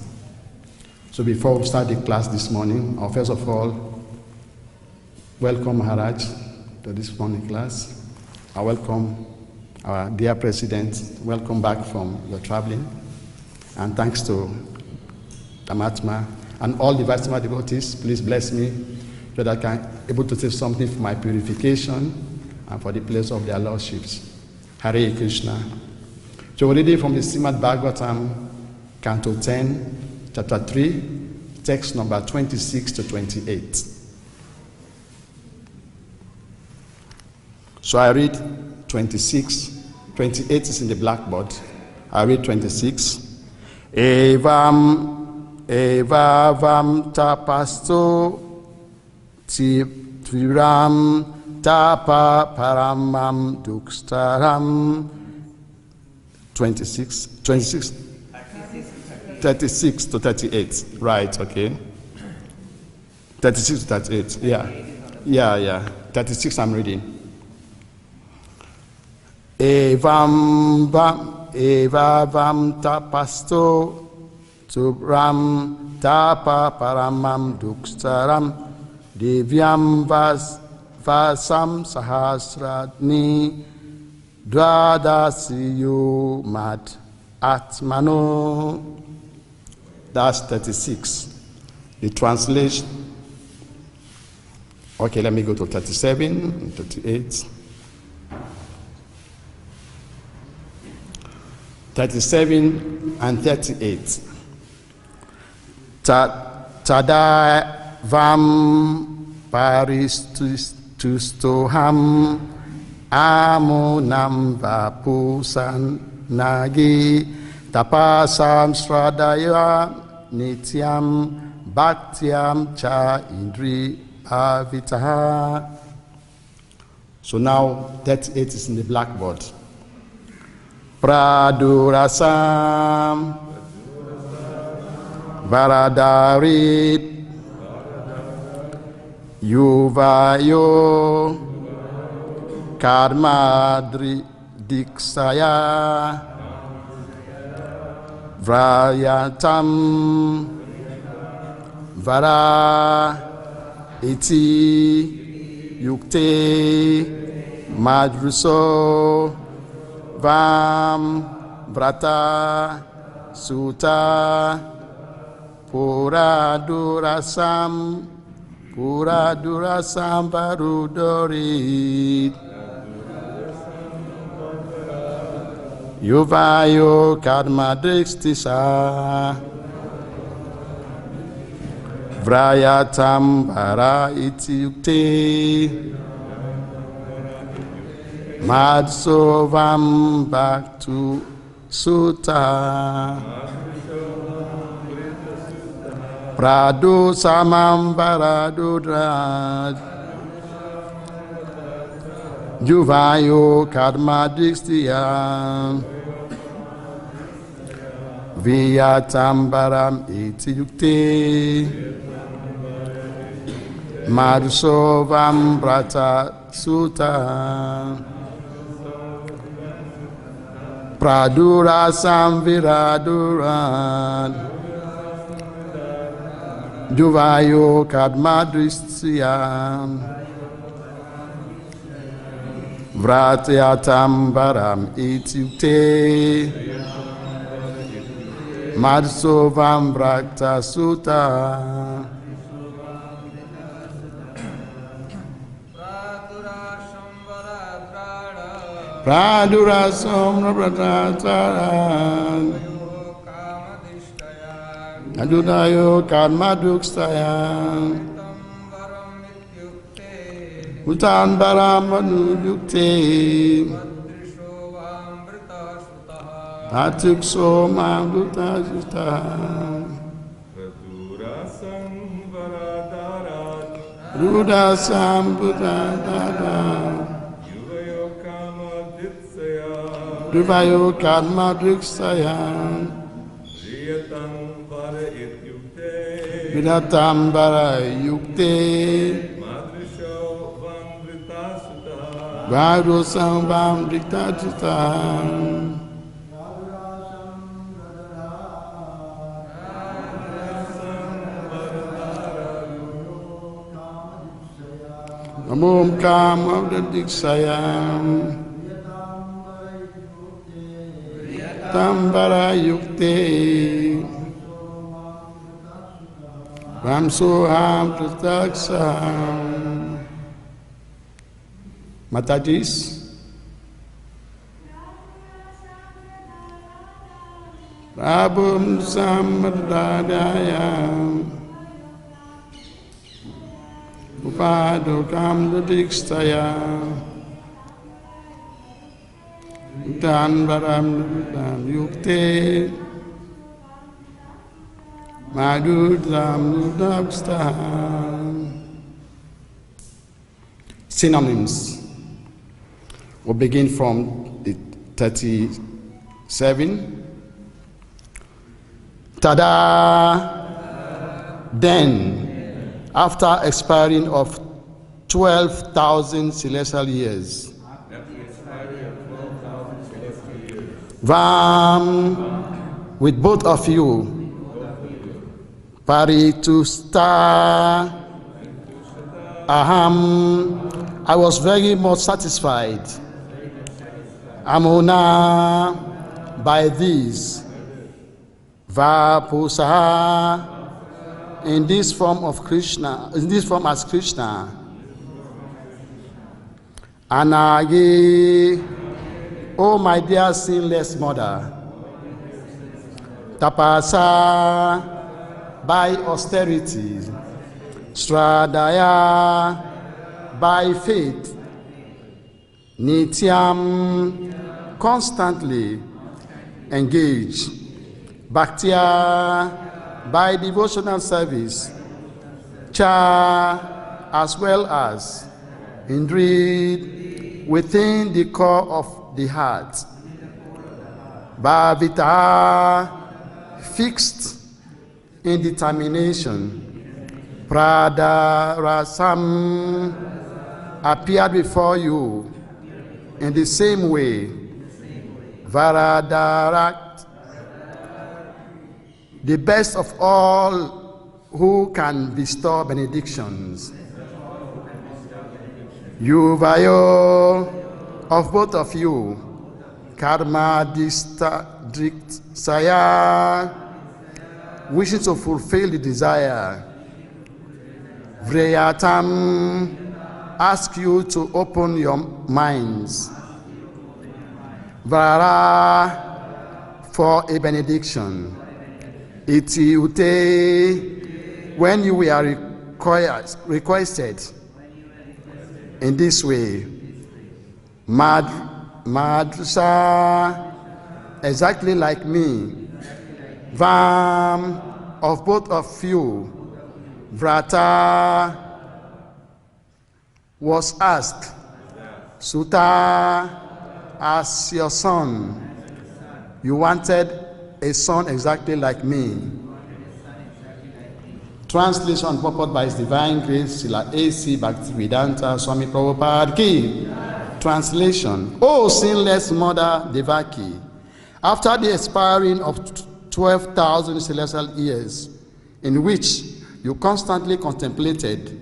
So before we start the class this morning, I'll first of all welcome Maharaj to this morning class. I welcome our dear President. Welcome back from your traveling. And thanks to Dhamatma and all the Vaishnava devotees, please bless me so that I can be able to say something for my purification and for the place of their lordships. Hare Krishna. So we're reading from the Srimad Bhagavatam, Canto 10, Chapter 3, text number 26 to 28. So I read 26, 28 is in the blackboard. I read 26. Evam tapasto tiram tapa paramam dukstaram. 26 36 to 38. Right, okay. 36 to 38. Yeah. 36 I'm reading. Evam tapasto tubram tapa paramam dukstaram divyam vasam sahasradni dwadasiyo mat atmano. That's 36. The translation. Okay, let me go to 37 and 38. 37 and 38. Tadavam paristustoham amunam vapusan nagi tapasam sradaya nityam bhaktyam cha indri avitaha. So now 38 is in the blackboard. Pradurasam Varadarit Yuvayo Karmadri Diksaya Vrayatam Vara Iti Yukte Madruso Vam Vrata Sutta Puradurasam Varudorit Yuvayo Karmadrikstisa Vrayatam Vara Ityukte Madsovam Bhaktu Sutta Pradu Samam Varadudraj Juvayo Karmadrikstya Viyatambaram Ityukte Madsovam Brata Sutta Pradurasam Viraduran Juvayo Kadmadrisya Vratyatam Varam Ityukte Madsovam Brakta Sutta Pradurasam Pradurasam Adudayo Karmadukstaya Utan Baramanu Atukso Mamduta Juta Ruda Sambudada Ruvayo Karma Driksaya Vidatam Bara Yukte Vado Sambam Driktatutam Namom Kama Diksayam Tambara Yukte Vamsoham Prataksam. Matajis Prabhum Samadadayam Upadokam Dudikstaya Dan Baram Yukte Madhudam Dudakstaya. Synonyms. We'll begin from the 37. Tada! Then, after expiring of 12,000 celestial years, Vam, with both of you, Paritusta, Aham, I was very much satisfied. Amuna, by these, Vapusa, in this form of Krishna, in this form as Krishna. Anagi, oh my dear sinless mother. Tapasa, by austerity. Stradaya, by faith. Nityam, constantly engaged. Bhakti-yoga, by devotional service. Cha, as well as indeed within the core of the heart. Bhavita, fixed in determination. Pradarasam, appeared before you in the same way. Varadarat, the best of all who can bestow benedictions. Yuvayo, of both of you, Karma Distriksaya, wishing to fulfill the desire. Vreyatam, ask you to open your minds. Vara, for a benediction. Iti ute, when you were requested in this way. Madhusa, exactly like me. Vam, of both of you. Vrata, was asked. Sutta, as your son. You wanted a son exactly like me. Translation purport by His Divine Grace, Srila A.C. Bhakti-Vedanta Swami Prabhupada Ki. Translation. O sinless mother Devaki, after the expiring of 12,000 celestial years, in which you constantly contemplated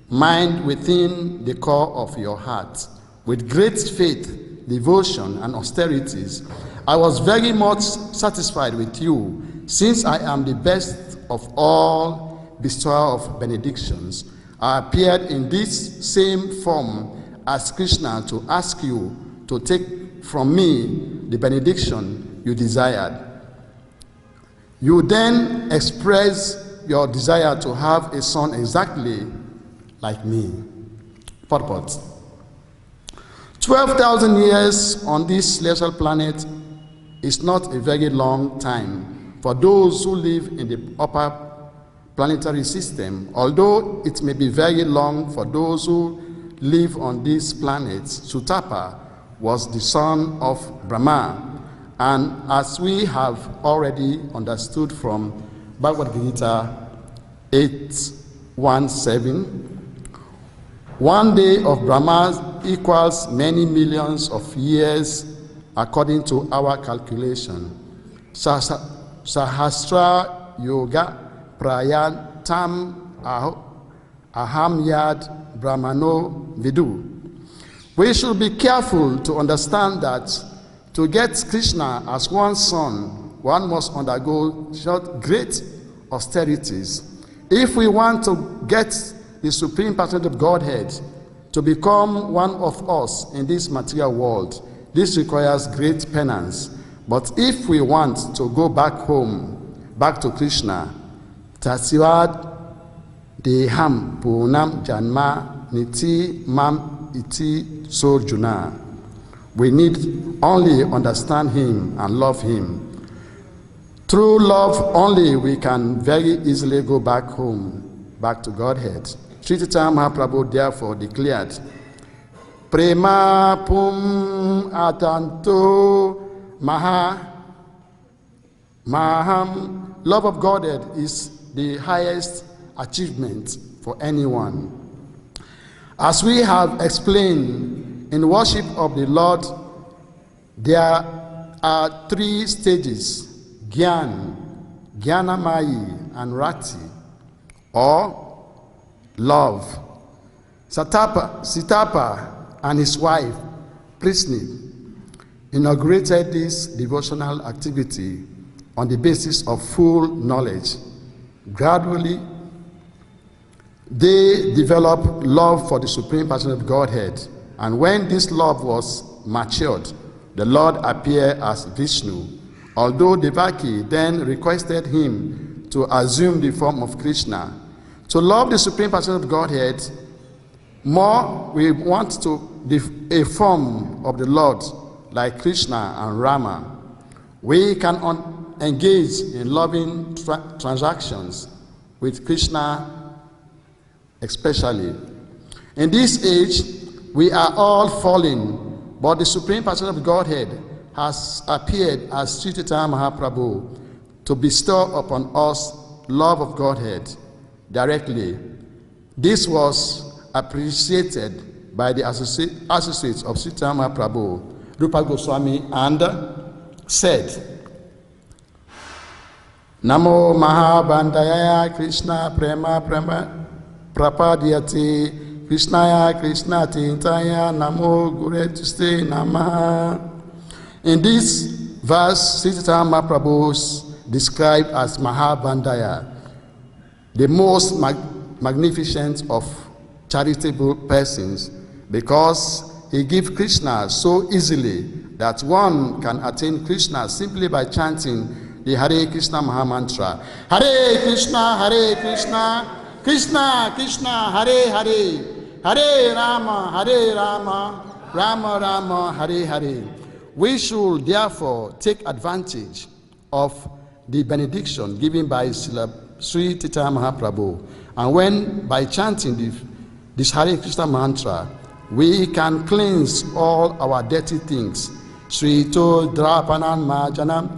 mind within the core of your heart, with great faith, devotion, and austerities, I was very much satisfied with you, since I am the best of all bestower of benedictions. I appeared in this same form as Krishna to ask you to take from me the benediction you desired. You then express your desire to have a son exactly like me. Purport. 12,000 years on this celestial planet is not a very long time for those who live in the upper planetary system, although it may be very long for those who live on this planet. Sutapa was the son of Brahma, and as we have already understood from Bhagavad-Gita 8:17, one day of Brahma equals many millions of years according to our calculation. Sahasra Yoga Prayan Tam Aham Yad Brahmano Vidu. We should be careful to understand that to get Krishna as one's son, one must undergo great austerities. If we want to get the Supreme Person of Godhead to become one of us in this material world, this requires great penance. But if we want to go back home, back to Krishna, Tasiwad Deham Punam Janma Niti Mam Iti Sojuna. We need only understand him and love him. Through love only we can very easily go back home, back to Godhead. Sri Chaitanya Mahaprabhu therefore declared, Prema Pum Atanto Maham. Love of Godhead is the highest achievement for anyone. As we have explained, in worship of the Lord, there are three stages: Gyan, Gyanamayi, and Rati, or love. Sitapa and his wife, Prisni, inaugurated this devotional activity on the basis of full knowledge. Gradually, they developed love for the Supreme Person of Godhead, and when this love was matured, the Lord appeared as Vishnu, although Devaki then requested him to assume the form of Krishna. To love the Supreme Person of Godhead more, we want to be a form of the Lord like Krishna and Rama. We can engage in loving transactions with Krishna especially. In this age, we are all fallen, but the Supreme Person of Godhead has appeared as Sri Chaitanya Mahaprabhu to bestow upon us love of Godhead directly. This was appreciated by the associates of Sri Chaitanya Mahaprabhu, Rupa Goswami, and said, Namo Mahabandaya Krishna Prema Prapadyati Krishnaya Krishna Tintaya Namo Guretuste Namaha. In this verse, Sri Chaitanya Mahaprabhu is described as Mahabandaya, the most magnificent of charitable persons, because he gives Krishna so easily that one can attain Krishna simply by chanting the Hare Krishna Mahamantra. Hare Krishna, Krishna Krishna, Hare Hare, Hare Rama, Rama Rama, Hare Hare. We should therefore take advantage of the benediction given by Sri Chaitanya Mahaprabhu, and when by chanting this Hare Krishna mantra, we can cleanse all our dirty things. Sri To Drapanan Majanam.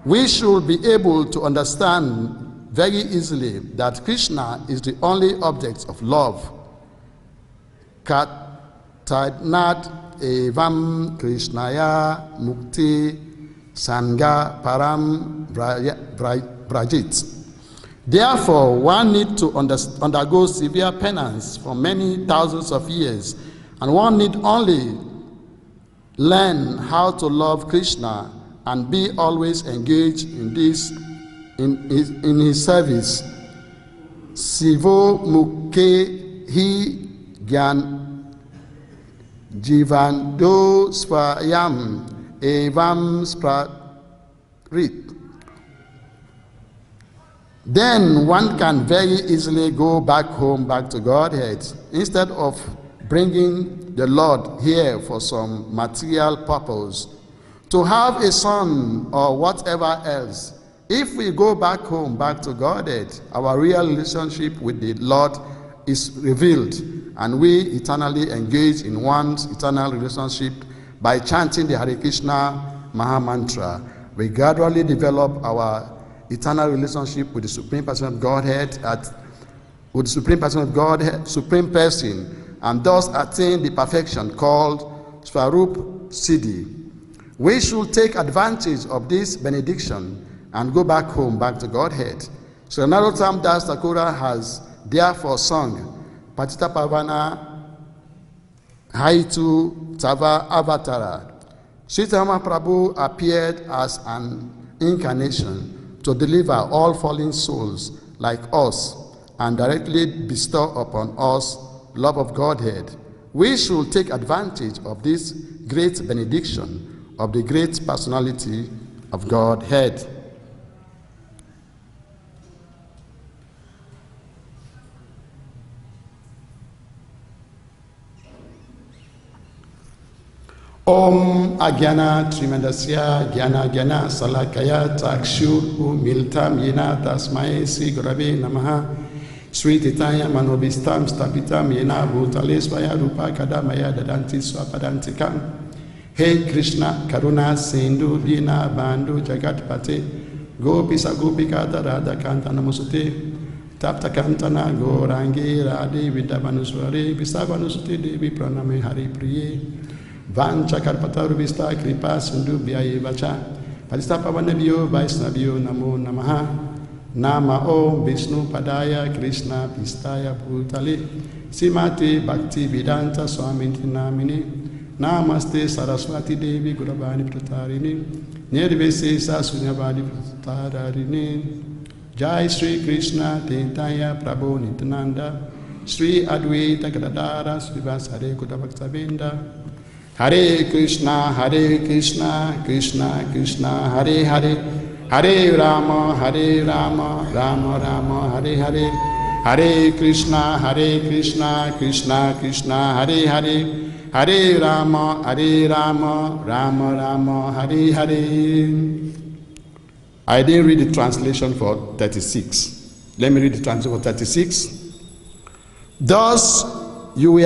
We should be able to understand very easily that Krishna is the only object of love. Katadnat evam Krishnaya mukti sanga param brajit. Therefore, one needs to undergo severe penance for many thousands of years, and one need only learn how to love Krishna and be always engaged in his service. Sivo muke hi gyan jivando swayam evam sprit. then one can very easily go back home, back to Godhead, instead of bringing the Lord here for some material purpose. To have a son or whatever else, if we go back home, back to Godhead, our real relationship with the Lord is revealed, and we eternally engage in one's eternal relationship by chanting the Hare Krishna Maha Mantra. We gradually develop our eternal relationship with the Supreme Person of Godhead, with the Supreme Person of Godhead, Supreme Person, and thus attain the perfection called Swarup Siddhi. We should take advantage of this benediction and go back home, back to Godhead. So Narottam Das Thakura has therefore sung Patita Pavana Haitu Tava Avatara. Sritama Prabhu appeared as an incarnation to deliver all fallen souls like us and directly bestow upon us love of Godhead. We should take advantage of this great benediction of the great personality of Godhead. Om Agyana Trimandasya Gyana Gyana Salakaya Takshur Miltam Yena Tasmae Sri Gurave Namaha Sri Titaya Manobistam Stapitam Yena Bhutale Swaya Rupa Kadamaya Dadanti Swapadantikam. Hey Krishna Karuna Sindhu Dina Bandhu Jagat Pate Gopisa Gopika Radha Kanta Namusute Tapta Kantana Gorangi Radhi Vidavanuswari Visavanusute Devi Praname Hari Priye Vancha Karpataru Vista Kripa Sindhu Bhyaye Vacha Padistapa Vanabhyo Vaisnavyo Namo Namaha Nama Om Vishnu Padaya Krishna Pistaya Bhutale Simati Bhakti Vedanta Swaminti Namini Namaste Saraswati Devi Guravani Pratarini Nirvesesa Sunyavadi Pratarini Jai Sri Krishna Tentaya Prabhu Nityananda Sri Advaita Gadadara Srivasare Kudavaksavinda Hare Krishna Krishna Krishna Hare Hare Hare Rama Rama Rama Hare Hare Hare Krishna Krishna Krishna Hare Hare Hare Rama Rama Rama Hare Hare. I didn't read the translation for 36. Let me read the translation for 36. Thus you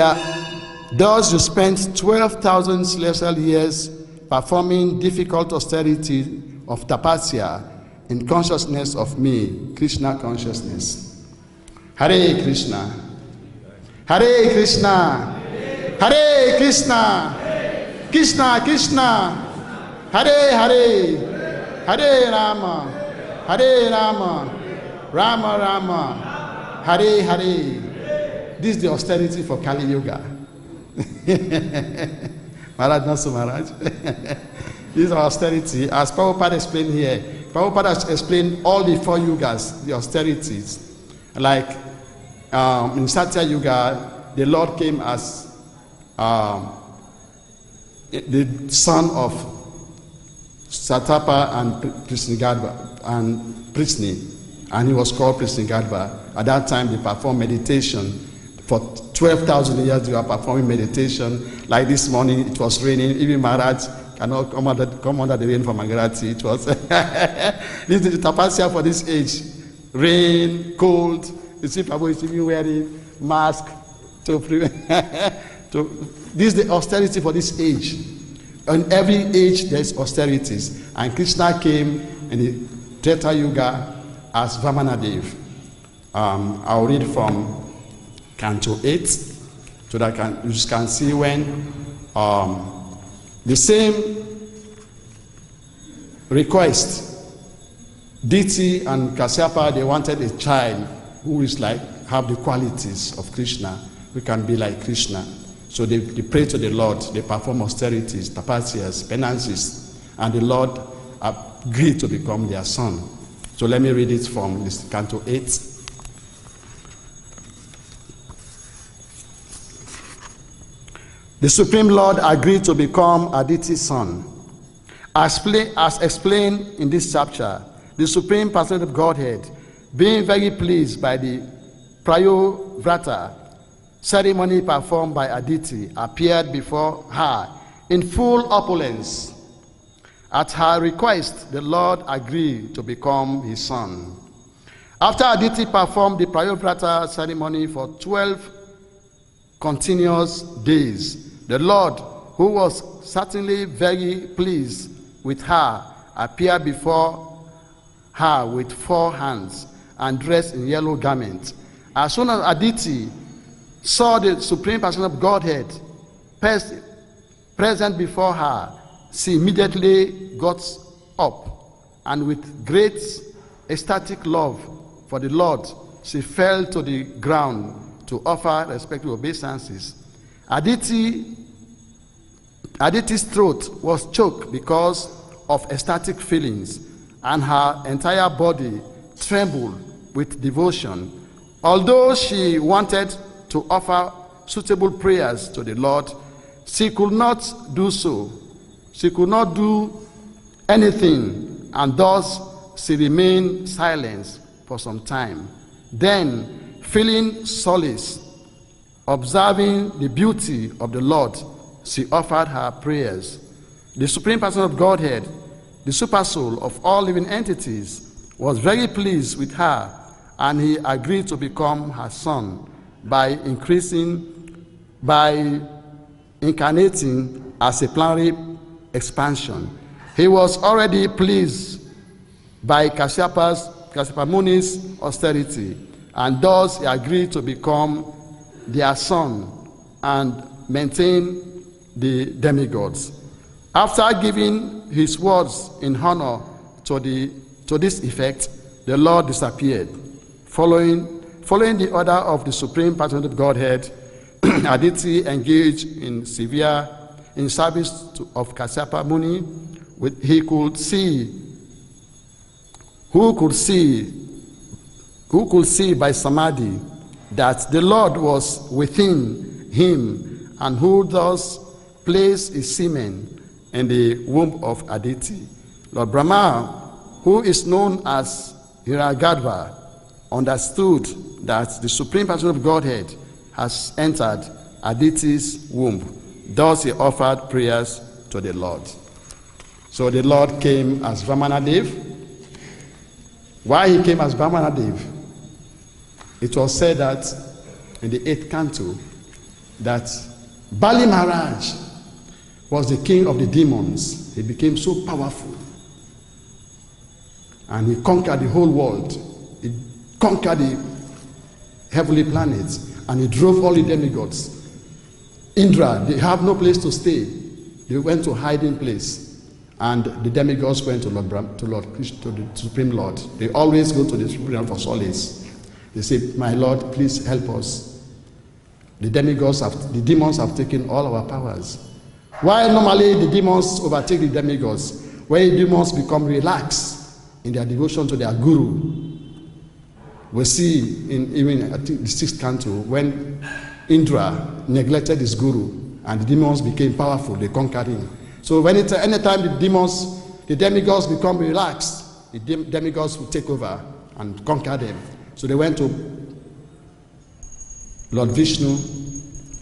spent 12,000 celestial years performing difficult austerity of tapasya in consciousness of me, Krishna consciousness. Hare Krishna. Hare Krishna. Hare Krishna, Krishna Krishna, Hare Hare, Hare Rama, Rama Rama, Hare Hare. This is the austerity for Kali Yoga. Maharaj, not so Maharaj. This is austerity. As Prabhupada explained here, Prabhupada has explained all the 4 yugas, the austerities. Like in Satya Yuga, the Lord came as the son of Satapa and Prithni, and he was called Prithnigadva. At that time, they performed meditation. For 12,000 years, they were performing meditation. Like this morning, it was raining. Even Maharaj cannot come under the rain for Mangarati. It was this is the tapasya for this age. Rain, cold. You see, Prabhu is even wearing mask to prevent. So this is the austerity for this age. In every age there is austerities. And Krishna came in the Treta Yuga as Vamanadev. I'll read from Canto 8 so that you can see when the same request, Diti and Kasyapa, they wanted a child who is like, have the qualities of Krishna, who can be like Krishna. So they pray to the Lord, they perform austerities, tapasyas, penances, and the Lord agreed to become their son. So let me read it from this Canto 8. The Supreme Lord agreed to become Aditi's son. As explained in this chapter, the Supreme Person of Godhead being very pleased by the Prayovrata ceremony performed by Aditi, appeared before her in full opulence. At her request, the Lord agreed to become his son. After Aditi performed the Prayovrata ceremony for 12 continuous days, the Lord, who was certainly very pleased with her, appeared before her with 4 hands and dressed in yellow garments. As soon as Aditi saw the Supreme Person of Godhead present before her, she immediately got up, and with great ecstatic love for the Lord, she fell to the ground to offer respectful obeisances. Aditi's throat was choked because of ecstatic feelings, and her entire body trembled with devotion. Although she wanted to offer suitable prayers to the Lord, she could not do so. She could not do anything, and thus she remained silent for some time. Then, feeling solace, observing the beauty of the Lord, she offered her prayers. The Supreme Person of Godhead, the Supersoul of all living entities, was very pleased with her, and he agreed to become her son by incarnating as a planetary expansion. He was already pleased by Kasyapa Muni's austerity, and thus he agreed to become their son and maintain the demigods. After giving his words in honor to this effect, the Lord disappeared. Following the order of the Supreme Person of Godhead, Aditi engaged in service of Kasyapa Muni. Who could see by samadhi that the Lord was within him, and who thus placed his semen in the womb of Aditi. Lord Brahma, who is known as Hiragadva, understood that the Supreme Person of Godhead has entered Aditi's womb. Thus he offered prayers to the Lord. So the Lord came as Vamanadev. Why he came as Vamanadev? It was said that in the 8th canto that Bali Maharaj was the king of the demons. He became so powerful, and he conquered the whole world. He conquered the heavenly planets, and he drove all the demigods. Indra, they have no place to stay. They went to hiding place, and the demigods went to the Supreme Lord. They always go to the Supreme Lord for solace. They say, "My Lord, please help us. The demons have taken all our powers." Why normally the demons overtake the demigods? When the demons become relaxed in their devotion to their guru. We see even I think the 6th canto, when Indra neglected his guru and the demons became powerful, they conquered him. So anytime the demigods become relaxed, the demigods will take over and conquer them. So they went to Lord Vishnu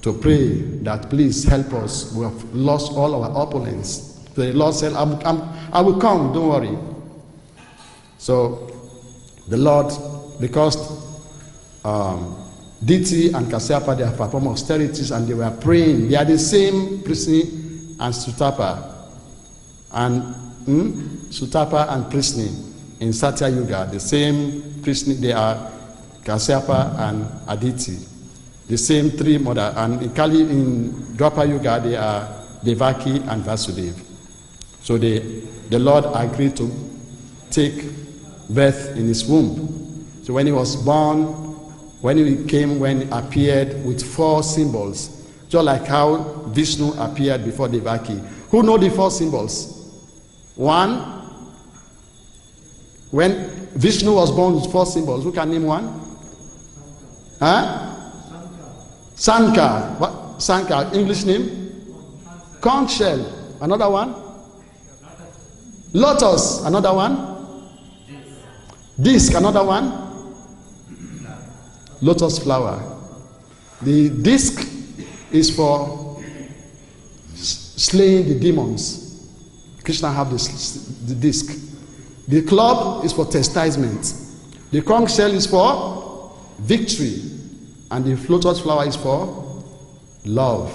to pray that please help us. We have lost all our opponents. So the Lord said, I will come, don't worry. So the Lord, because Diti and Kasyapa, they have performed austerities and they were praying. They are the same Prithni and Sutapa. And Sutapa and Prithni in Satya Yuga, the same Prithni, they are Kasyapa and Aditi. The same 3 mothers. And in Dwapara Yuga, they are Devaki and Vasudeva. So the Lord agreed to take birth in his womb. So when he was born, when he appeared with 4 symbols, just like how Vishnu appeared before Devaki. Who know the 4 symbols? 1, when Vishnu was born with 4 symbols, who can name one? Sankar. What? Sankar. English name? Conch shell. Another one? Lotus. Another one? Disc. Another one? lotus flower. The disc is for slaying the demons. Krishna have the disc. The club is for chastisement. The conch shell is for victory. And the lotus flower is for love.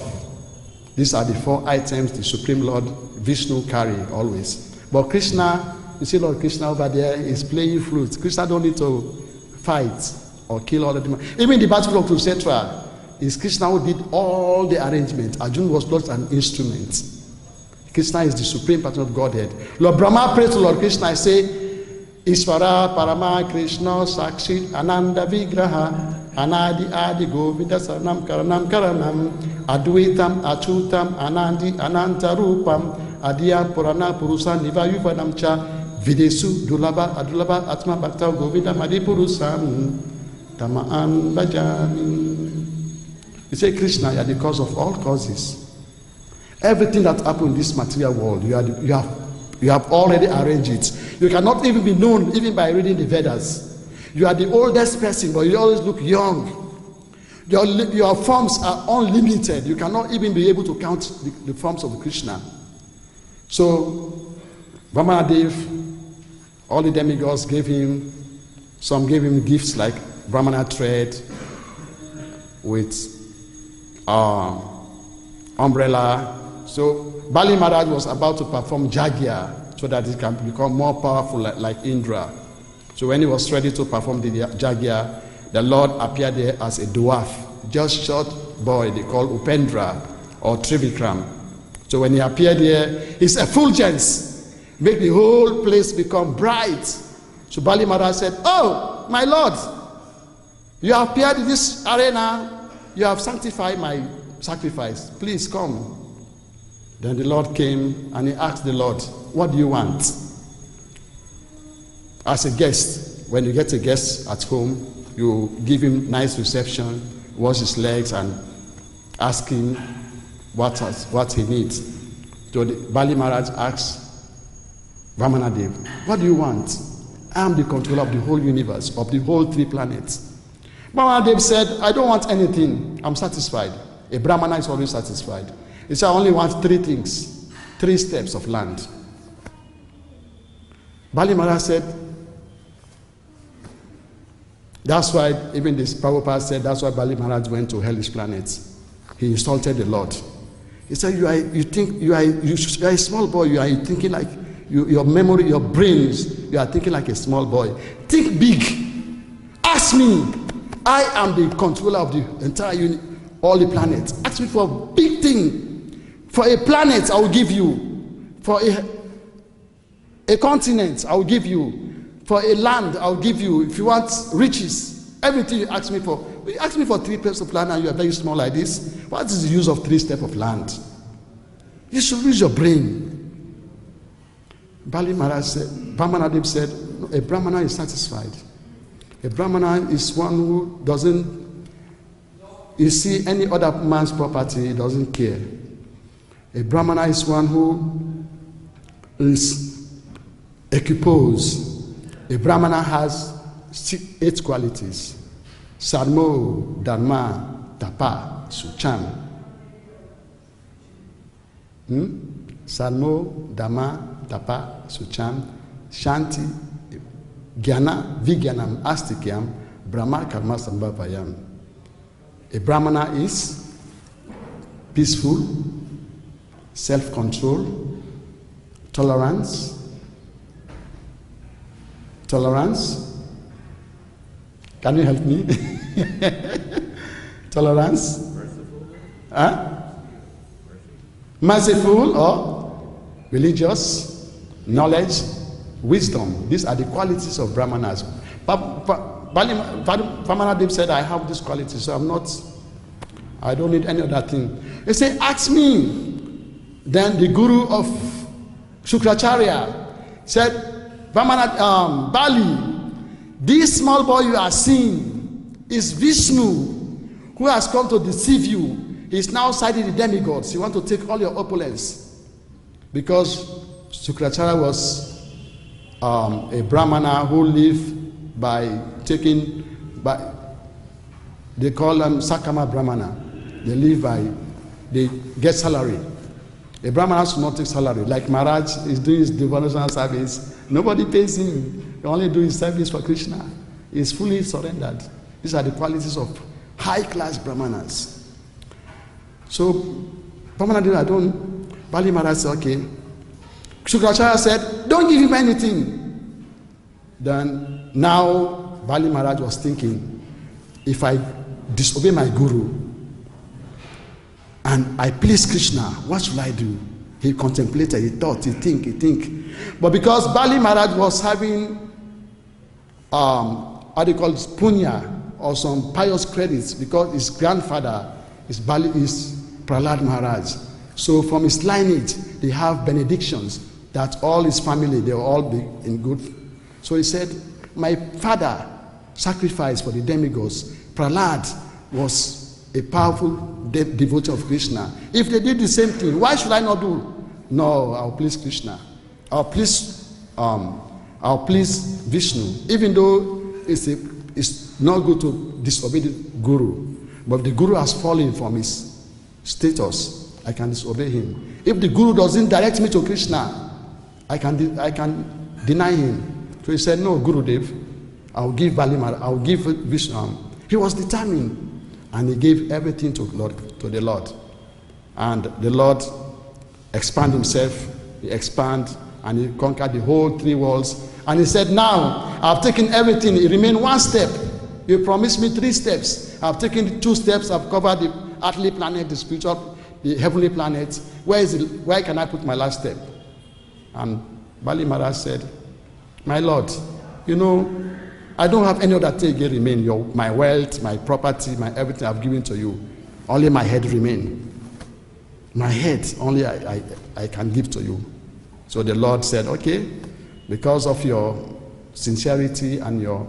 These are the 4 items the Supreme Lord Vishnu carry always. But Krishna, you see Lord Krishna over there is playing flute. Krishna don't need to fight or kill all the demons. Even the battle of Kurukshetra is Krishna who did all the arrangement. Arjuna was just an instrument. Krishna is the supreme person of Godhead. Lord Brahma prayed to Lord Krishna and say, Isvara Parama Krishna Sakshit Ananda Vigraha Anadi Adi Govinda Saranam Karanam Advaitam Achutam Anandi Ananta Rupam Adiyam Purana Purusa Nivayuvanam Cha Videsu Dulaba Adulaba Atma Bhakta Govinda Madipurusam Tamaan Bhajami. You say, Krishna, you are the cause of all causes. Everything that happened in this material world, you have already arranged it. You cannot even be known even by reading the Vedas. You are the oldest person, but you always look young. Your forms are unlimited. You cannot even be able to count the forms of Krishna. So, Vamanadev, all the demigods gave him gifts like Brahmana thread with umbrella. So Bali Maharaj was about to perform Jagya so that it can become more powerful like Indra. So when he was ready to perform the Jagya, the Lord appeared there as a dwarf, just short boy they call Upendra or Trivikram. So when he appeared here, his effulgence made the whole place become bright. So Bali Maharaj said, "Oh, my Lord, you have appeared in this arena, you have sanctified my sacrifice. Please come." Then the Lord came and he asked the Lord, "What do you want?" As a guest, when you get a guest at home, you give him nice reception, wash his legs and ask him what he needs. So Bali Maharaj asked Vamanadev, "What do you want?" "I am the controller of the whole universe, of the whole 3 planets." Vamanadev said, "I don't want anything. I'm satisfied." A Brahmana is always satisfied. He said, "I only want 3 things, 3 steps of land." Bali Maharaj said, that's why even this Prabhupada said, that's why Bali Maharaj went to hellish planets. He insulted the Lord. He said, you are a small boy, you are thinking like, your memory, your brains, you are thinking like a small boy. Think big. Ask me. I am the controller of the entire all the planets. Ask me for a big thing. For a planet, I will give you. For a continent, I will give you. For a land, I will give you. If you want riches, everything you ask me for. You ask me for 3 pieces of land and you are very small like this. What is the use of 3 steps of land? You should use your brain. Bali Maharaj said, Vamanadev said, a Brahmana is satisfied. A Brahmana is one who doesn't, you see any other man's property, he doesn't care. A Brahmana is one who is equiposed. A Brahmana has 8 qualities. Sarmo, Dharma, Tapa, Suchan. Sarmo, Dharma, Tapa, Suchan, Shanti, Jnana, Vijnanam, Astikyam, Brahma, Karma, Sambhavayam. A Brahmana is peaceful, self-control, tolerance. Can you help me? Tolerance. Merciful or religious, knowledge, wisdom. These are the qualities of Brahmanas. Vamanadev said, I have this quality, so I don't need any other thing. He said, ask me. Then the guru of Shukracharya said, Bali, this small boy you are seeing is Vishnu, who has come to deceive you. He's now siding the demigods. He wants to take all your opulence. Because Shukracharya was a Brahmana who lived by They call them Sakama Brahmana. They live by, they get salary. A Brahmana should not take salary. Like Maharaj is doing his devotional service. Nobody pays him. He only do his service for Krishna. He's fully surrendered. These are the qualities of high-class Brahmanas. So, Brahmana did, I don't, Bali Maharaj said, okay. Shukracharya said, don't give him anything. Then, now, Bali Maharaj was thinking, if I disobey my guru, and I please Krishna, what should I do? He contemplated, he thought, he think. But because Bali Maharaj was having, what they call punya, or some pious credits, because his grandfather is Prahlad Maharaj. So from his lineage, they have benedictions that all his family, they will all be in good. So he said, my father sacrificed for the demigods. Prahlad was a powerful devotee of Krishna. If they did the same thing, why should I not do? No, I'll please Krishna. I'll please Vishnu, even though it's not good to disobey the guru. But if the guru has fallen from his status, I can disobey him. If the guru doesn't direct me to Krishna, I can deny him. So he said, no, Gurudev, I'll give Balimar, I'll give Vishnu. He was determined. And he gave everything to the Lord. And the Lord expanded himself, he expanded, and he conquered the whole 3 worlds. And he said, now, I've taken everything, it remained 1 step. You promised me 3 steps. I've taken 2 steps, I've covered the earthly planet, the spiritual, the heavenly planet. Where can I put my last step? And Bali Maharaj said, my Lord, you know, I don't have any other thing remain. My wealth, my property, my everything I've given to you. Only my head remain. My head only I can give to you. So the Lord said, okay, because of your sincerity and you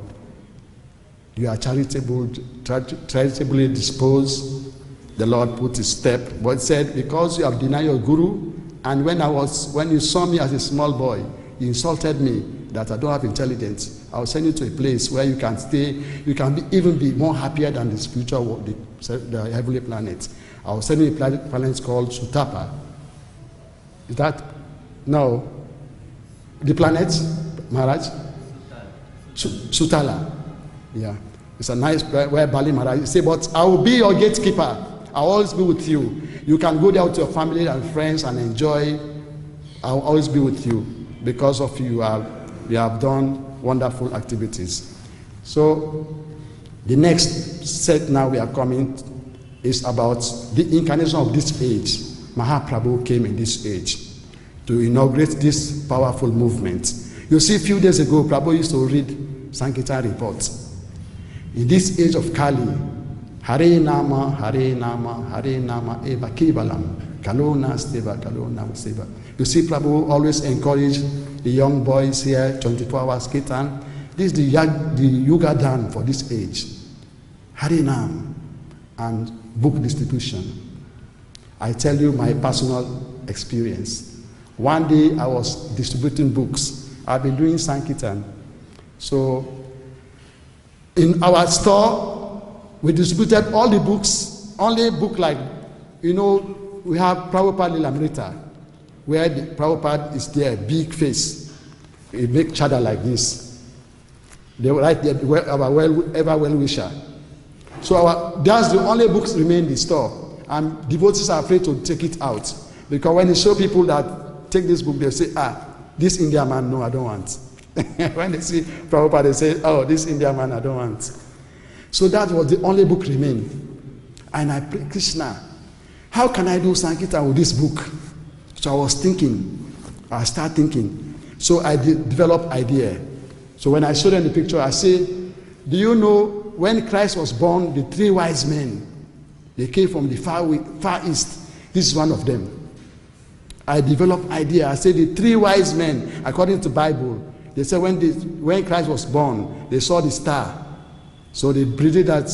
are charitably disposed, the Lord put his step. But he said, because you have denied your guru, and when you saw me as a small boy, you insulted me that I don't have intelligence. I'll send you to a place where you can stay. You can even be more happier than the spiritual world, the heavenly planet. I'll send you a planet called Sutapa. Is that? No. The planet, Maharaj? Sutala. Yeah. It's a nice place where Bali Maharaj say, but I will be your gatekeeper. I'll always be with you. You can go there with your family and friends and enjoy. I'll always be with you. Because of you have done wonderful activities. So the next set now we are coming is about the incarnation of this age. Mahaprabhu came in this age to inaugurate this powerful movement. You see, a few days ago, Prabhu used to read Sankirtan reports. In this age of Kali, Hare Nama, Hare Nama, Hare Nama, Eva Kevalam, Kalona Steva, Kalona Seva. You see, Prabhu always encourage the young boys here, 24 hours kirtan. This is the yoga dhan for this age. Harinam and book distribution. I tell you my personal experience. One day I was distributing books. I've been doing Sankirtan. So in our store, we distributed all the books, only book like, you know, we have Prabhupada Lilamrita, where the Prabhupada is there, big face. He make chada like this. They write there, our ever well-wisher. So that's the only books remain in the store. And devotees are afraid to take it out. Because when they show people that take this book, they say, this Indian man, no, I don't want. When they see Prabhupada, they say, oh, this Indian man, I don't want. So that was the only book remain. And I pray, Krishna, how can I do Sankirtan with this book? So I started thinking. So I developed idea. So when I showed them the picture, I say, do you know when Christ was born, the 3 wise men, they came from the far east. This is one of them. I developed idea. I said the 3 wise men, according to Bible, they said when Christ was born, they saw the star. So they believed that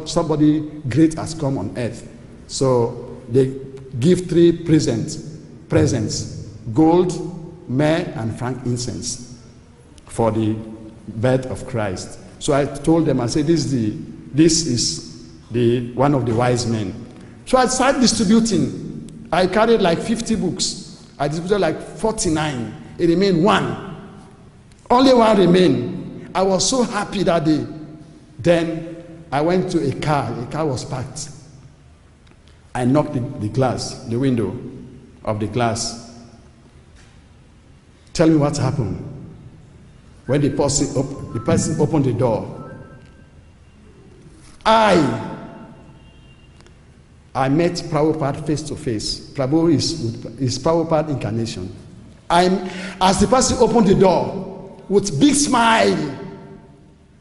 somebody great has come on earth. So they give 3 presents, gold, myrrh, and frankincense for the birth of Christ. So I told them, I said, this is this is one of the wise men. So I started distributing. I carried like 50 books. I distributed like 49. It remained one. Only one remained. I was so happy that day. Then I went to a car. A car was parked. I knocked the window of the glass. Tell me what happened. When the person opened the door, I met Prabhupada face to face. Prabhupada is Prabhupada incarnation. As the person opened the door, with big smile,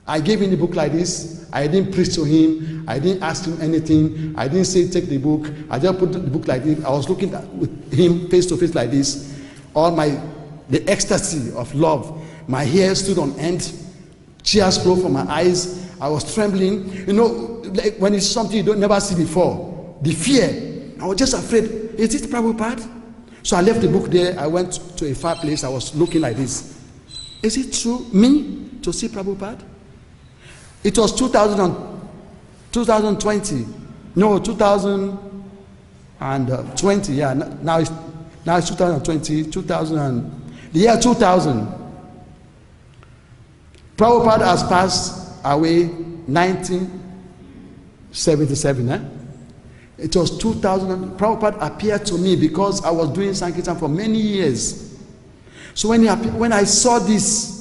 I gave him the book like this. I didn't preach to him. I didn't ask him anything. I didn't say take the book. I just put the book like this. I was looking with him face to face like this. The ecstasy of love. My hair stood on end. Tears flowed from my eyes. I was trembling. You know, like when it's something you don't never see before. The fear. I was just afraid. Is it Prabhupada? So I left the book there. I went to a far place. I was looking like this. Is it true? Me to see Prabhupada? It was 2020. No, 2020. Yeah, now it's 2020. The year 2000. Prabhupada has passed away 1977. It was 2000. Prabhupada appeared to me because I was doing Sankirtan for many years. So when I saw this,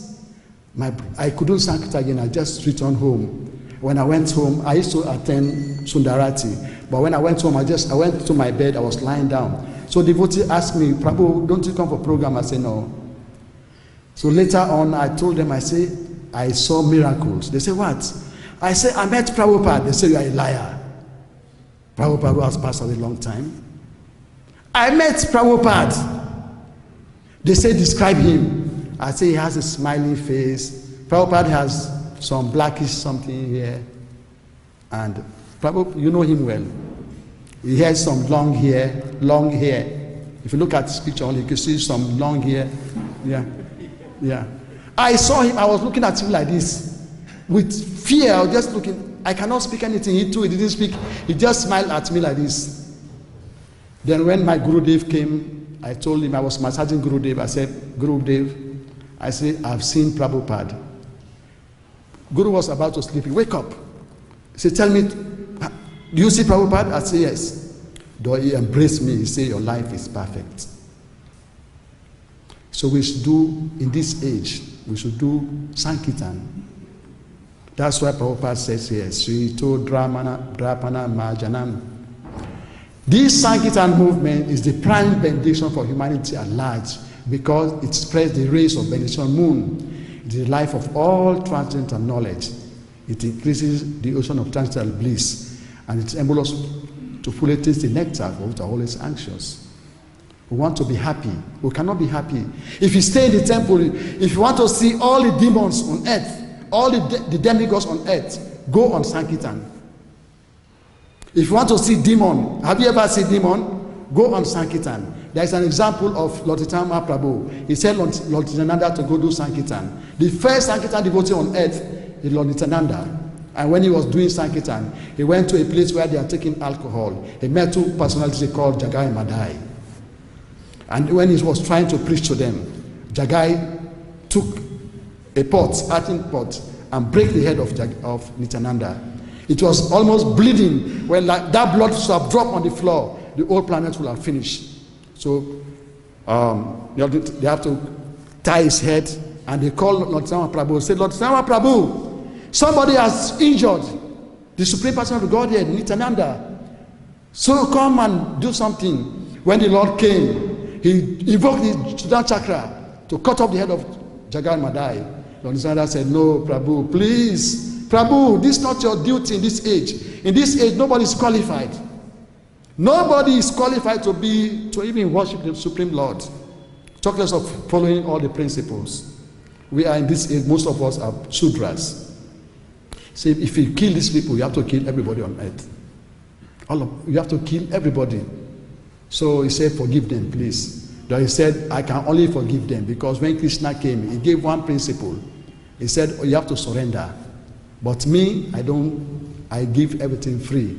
I couldn't Sankirtan again. I just returned home. When I went home, I used to attend Sundarati. But when I went home, I went to my bed. I was lying down. So devotee asked me, Prabhu, don't you come for program? I said, no. So later on, I told them, I say, I saw miracles. They say, what? I said, I met Prabhupada. They say, you are a liar. Prabhupada has passed away a long time. I met Prabhupada. They say, describe him. I say, he has a smiling face. Prabhupada has some blackish something here. And Prabhupada, you know him well. He has some long hair. If you look at this picture, you can see some long hair. Yeah. I saw him, I was looking at him like this. With fear, I was just looking. I cannot speak anything. He too, he didn't speak. He just smiled at me like this. Then when my Gurudev came, I told him, I was massaging Gurudev. I said, Gurudev, I said, I've seen Prabhupada. Guru was about to sleep. He wake up. He said, tell me, do you see Prabhupada? I said, yes. Though he embraced me, he said, your life is perfect. So we should do, in this age, we should do Sankirtan. That's why Prabhupada says here, Srito Drapana Majanam. This Sankirtan movement is the prime benediction for humanity at large because it spreads the rays of benediction moon. It is the life of all transcendental knowledge. It increases the ocean of transcendental bliss and it enables us to fully taste the nectar for which we are always anxious. We want to be happy. We cannot be happy. If you stay in the temple, if you want to see all the demons on earth, all the demigods on earth, go on Sankirtan. If you want to see demon, have you ever seen demon? Go on Sankirtan. There is an example of Lord Chaitanya Mahaprabhu. He said Lord Nityananda to go do Sankirtan. The first Sankirtan devotee on earth is Lord Nityananda. And when he was doing Sankirtan, he went to a place where they are taking alcohol. He met two personalities called Jagai and Madai. And when he was trying to preach to them, Jagai took a earthen pot, and break the head of Nityananda. It was almost bleeding. When that blood should have dropped on the floor, the whole planet will have finished. So they have to tie his head, and they call Lord Chaitanya Prabhu. Say, Lord Chaitanya Prabhu, somebody has injured the Supreme Person of the Godhead, Nityananda. So come and do something. When the Lord came, he invoked the Sudan Chakra to cut off the head of Jagai and Madai. Lord Nityananda said, no, Prabhu, please. Prabhu, this is not your duty in this age. In this age, nobody is qualified. Nobody is qualified to even worship the Supreme Lord. Talk less of following all the principles. We are in this age, most of us are Shudras. Say, if you kill these people, you have to kill everybody on earth. You have to kill everybody. So he said, forgive them, please. Then he said, I can only forgive them because when Krishna came, he gave one principle. He said, you have to surrender. But me, I don't I give everything free.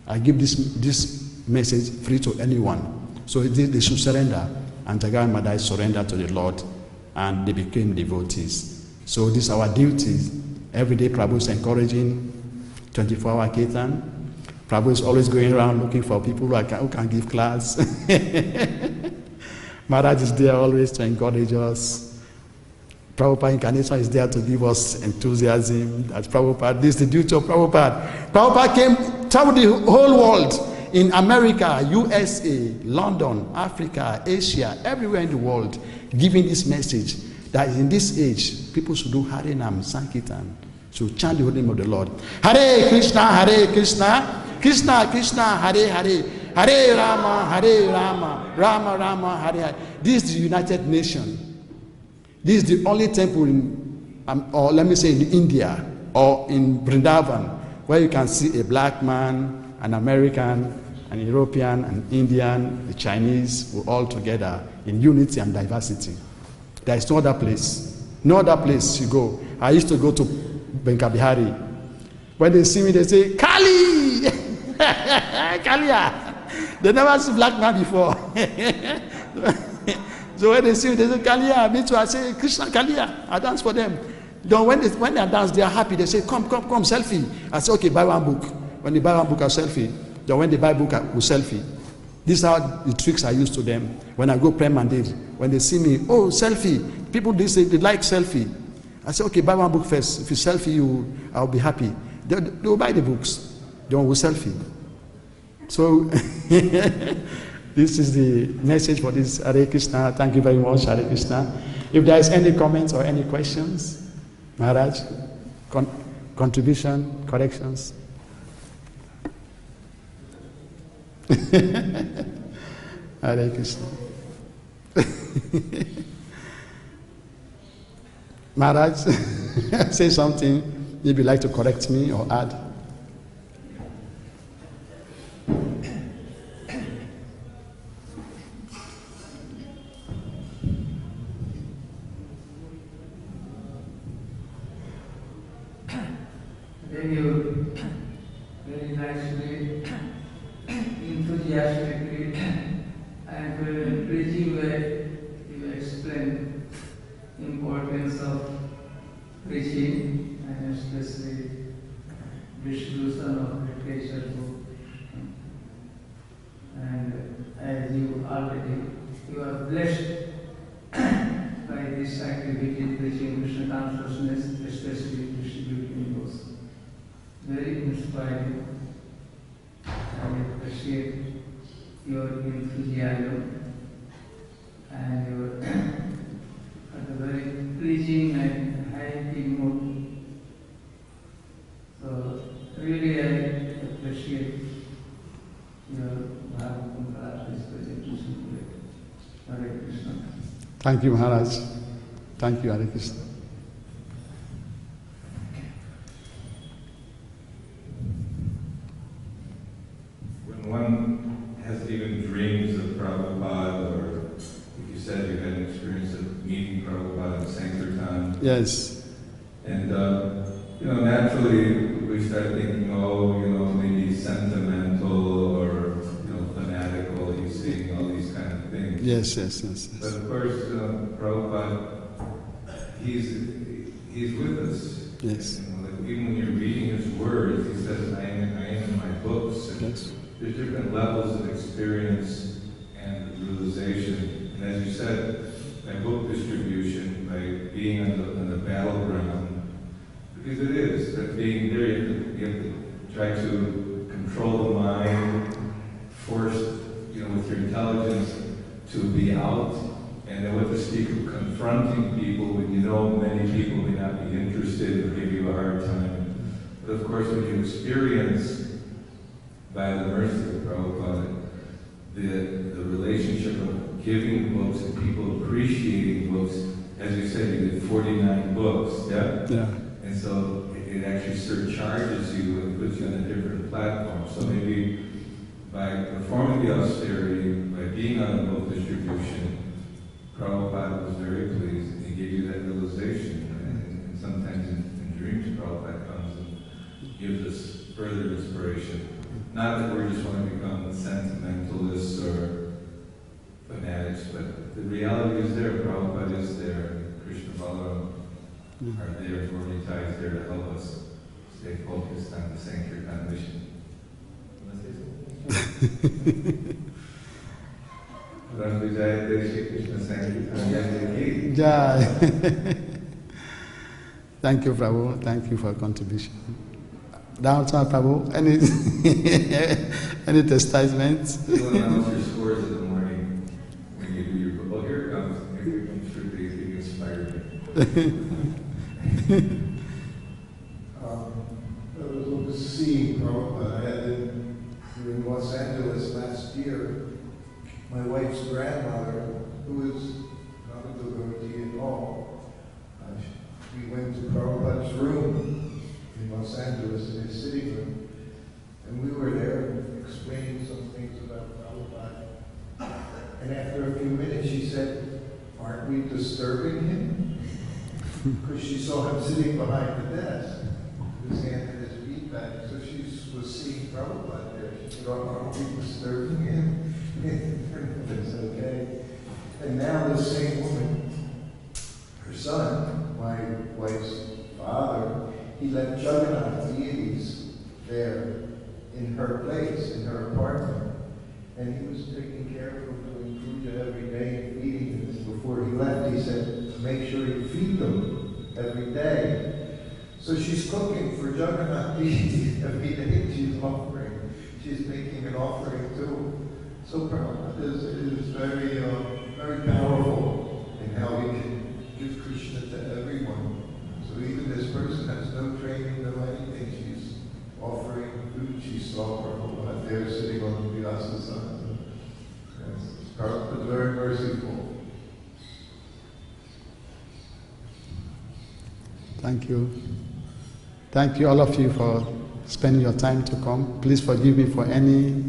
I give this message free to anyone. So they should surrender. And Jagai and Madai surrendered to the Lord, and they became devotees. So this is our duty. Every day Prabhu is encouraging 24-hour kirtan. Prabhu is always going around looking for people who can give class. Maharaj is there always to encourage us. Prabhupada incarnation is there to give us enthusiasm. That's Prabhupada. This is the duty of Prabhupada. Prabhupada traveled the whole world, in America, USA, London, Africa, Asia, everywhere in the world, giving this message that in this age, people should do Harinam, Sankirtan, should chant the holy name of the Lord. Hare Krishna, Krishna Krishna, Hare Hare, Hare Rama, Rama Rama, Hare Hare. This is the United Nations. This is the only temple in, or let me say in India or in Vrindavan, where you can see a black man, an American, an European, an Indian, the Chinese, we're all together in unity and diversity. There is no other place. No other place you go. I used to go to Benkabihari. When they see me, they say, Kali! Kalia! They never see black man before. So when they see me, they say, Kalia. Me too. I say, Krishna, Kalia. I dance for them. Then when they dance, they are happy. They say, come, selfie. I say, okay, buy one book. When they buy one book, I selfie. Then when they buy a book, I will selfie. These are the tricks I use to them. When I go pray mandate, when they see me, oh, selfie. People, they say they like selfie. I say, okay, buy one book first. If you selfie, I'll be happy. They will buy the books. Then we'll selfie. So, this is the message for this Hare Krishna. Thank you very much, Hare Krishna. If there is any comments or any questions, Maharaj, contribution, corrections. Hare Krishna. Maharaj, say something. If you'd like to correct me or add. You very nicely, enthusiastically, and preaching way you explain importance of preaching and especially distribution of literature book. And as you are blessed by this activity, preaching Krishna consciousness, especially distributing books. Very inspiring. I appreciate your enthusiasm and your very pleasing and high mood. So really I appreciate your Bhagavad-Gita presentation. Hare Krishna. Thank you, Maharaj. Thank you, Hare Krishna. One has even dreams of Prabhupada, or like you said, you had an experience of meeting Prabhupada in Sankirtan. Yes. And, naturally we start thinking, maybe sentimental or, fanatical, he's saying all these kind of things. Yes. But of course, Prabhupada, he's with us. Yes. Even when you're reading his words, he says, I am in my books. And Yes. There's different levels of experience and realization. And as you said, by book distribution, by being on the battleground, because it is, that being there, you have to try to control the mind, force, with your intelligence to be out, and then with the speak of confronting people when many people may not be interested or give you a hard time. But of course, when you experience, by the mercy of Prabhupada, the relationship of giving books and people appreciating books, as you said, you did 49 books, yeah? Yeah. And so it actually surcharges you and puts you on a different platform. So maybe by performing the austerity, by being on the book distribution, Prabhupada was very pleased and he gave you that realization. And sometimes in dreams, Prabhupada comes and gives us further inspiration. Not that we just want to become sentimentalists or fanatics, but the reality is there, Prabhupada is there, Krishna Balaram are there, Gaura is there to help us stay focused on the Sankirtan mission. Want to say something? Ram Vijay Deshi Krishna Sankirtan Jai. Thank you, Prabhu. Thank you for your contribution. Downtown, Prabhu, any chastisements? You want to announce your scores in the morning when you do your book. Oh, here it comes. Here it comes through. They inspired me. It was good to see Prabhupada. I had been in Los Angeles last year. My wife's grandmother, who is not a devotee at all, we went to Prabhupada's room in Los Angeles, in his sitting room, and we were there explaining some things about Prabhupada. And after a few minutes, she said, "Aren't we disturbing him?" Because she saw him sitting behind the desk, his hand in his bead bag. So she was seeing Prabhupada there. She said, "Aren't we disturbing him?" It's okay. And now the same woman, her son, my wife's father, he left Jagannath deities there in her place, in her apartment. And he was taking care of them, doing puja every day and feeding them. And before he left, he said, "Make sure you feed them every day." So she's cooking for Jagannath deities every day. She's offering. She's making an offering too. So Prabhupada is very, very powerful in how he can give Krishna to everyone. So even this person has no training, no anything. She's offering food. She saw Prabhupada there sitting on the Vyasa-sana. Yes, Prabhupada is very merciful. Thank you. Thank you, all of you, for spending your time to come. Please forgive me for any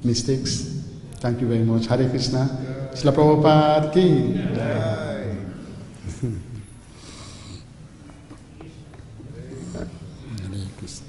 mistakes. Thank you very much. Hare Krishna. Srila Prabhupada ki. Jai. Hare Krishna.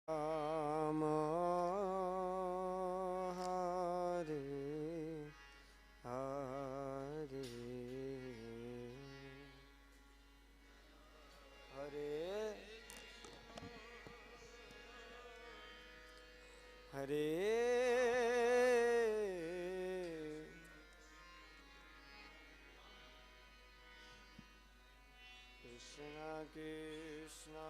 Ram Hare Hare Hare Krishna Krishna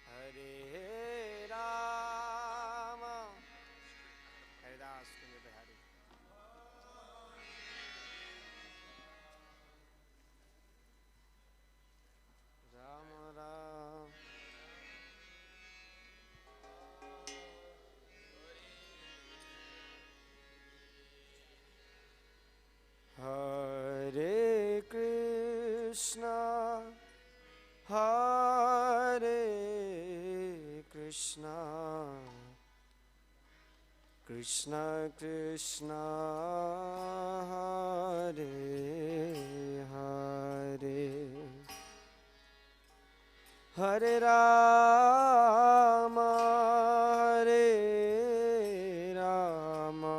Hare Rama Hare Das Kunja Bihari Hare Krishna, Hare Krishna, Krishna Krishna, Hare Hare, Hare Rama, Hare Rama,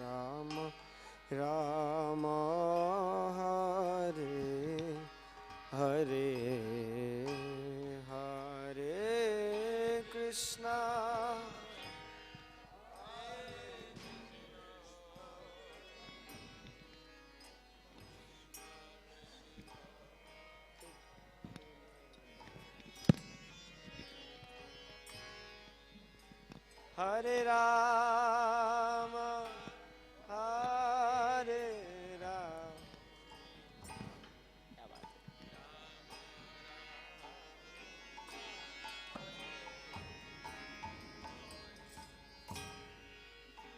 Rama Rama, Hare Hare, Hare Krishna, Hare Rama, Hare Rama.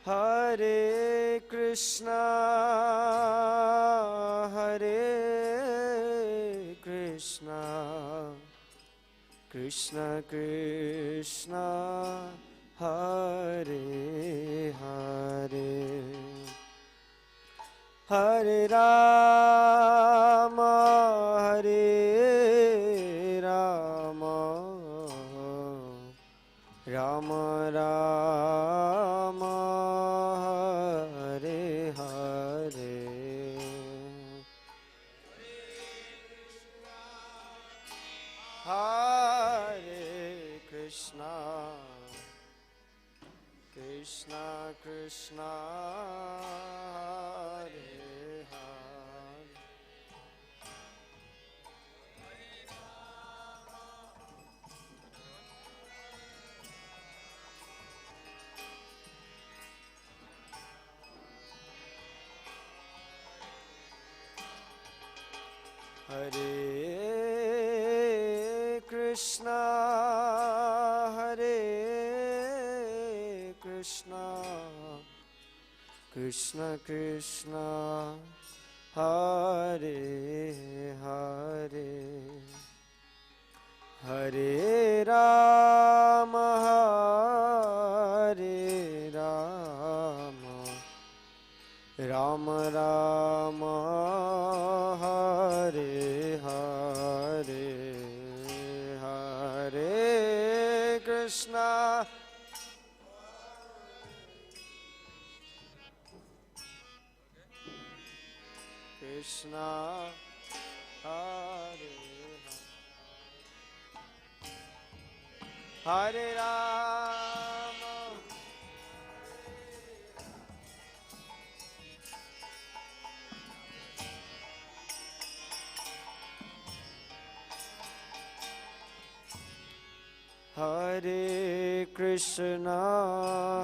Hare Krishna, Hare Krishna, Krishna Krishna, Hare Hare, Hare Rama, Hare Rama, Rama Rama, Hare Hare, Hare Krishna, Krishna Krishna, Hare Hare, Hare Krishna, Hare Krishna, Krishna Krishna, Hare Hare, Hare Rama, Hare Rama, Rama Rama, Hare Hare, Hare Krishna, Krishna, Hare Hare, Hare Rama, Hare Krishna,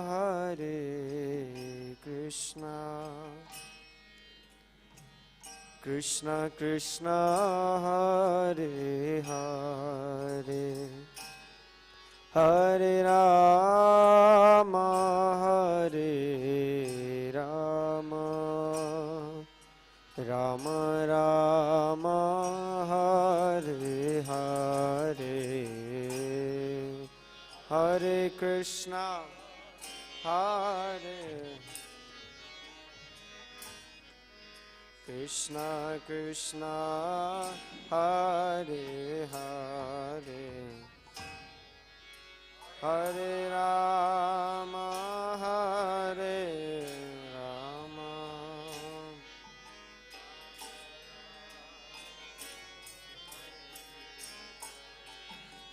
Hare Krishna, Krishna Krishna, Hare Hare, Hare Rama, Hare Rama, Rama Rama, Hare Hare, Hare Krishna, Hare Krishna Krishna, Hare Hare, Hare Rama, Hare Rama,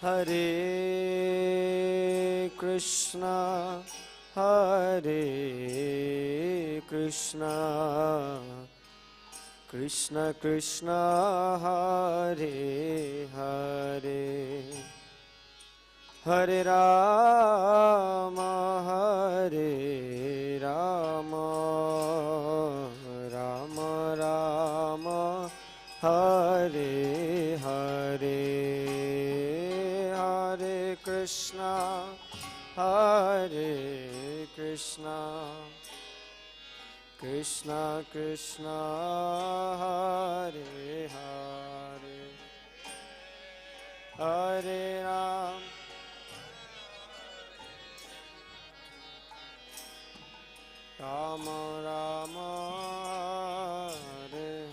Hare Krishna, Hare Krishna, Krishna Krishna, Hare Hare, Hare Rama, Hare Rama, Rama Rama, Hare Hare, Hare Krishna, Hare Krishna, Krishna Krishna Hare Hare Hare Ram Rama Rama Hare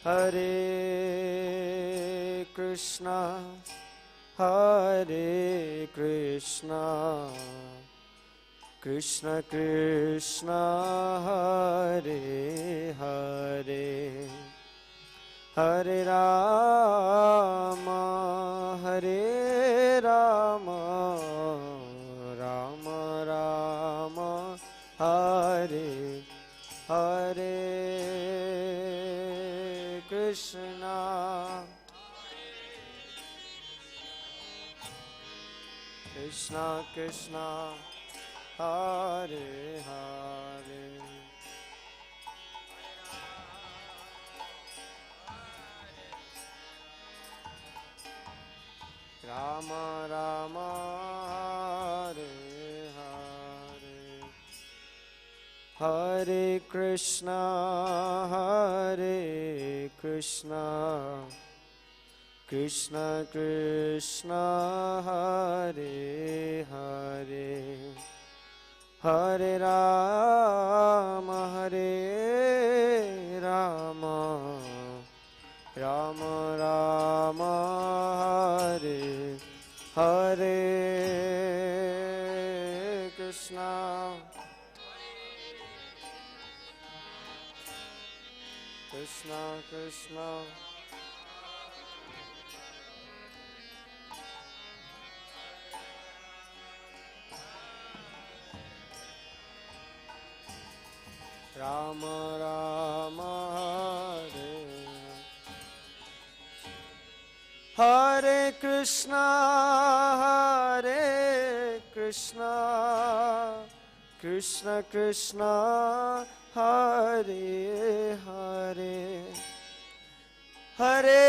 Hare Krishna Hare Krishna Krishna Krishna Hare Hare Hare Rama Hare Rama Rama Rama Hare Hare Krishna Krishna Krishna Hare Hare Rama Rama Hare Hare Hare Krishna Hare Krishna Krishna Krishna Hare Hare Hare Rama Hare Rama Rama Rama Hare Hare Krishna Krishna Krishna Rama Rama Hare Hare Krishna Hare Krishna Krishna Krishna Hare Hare Hare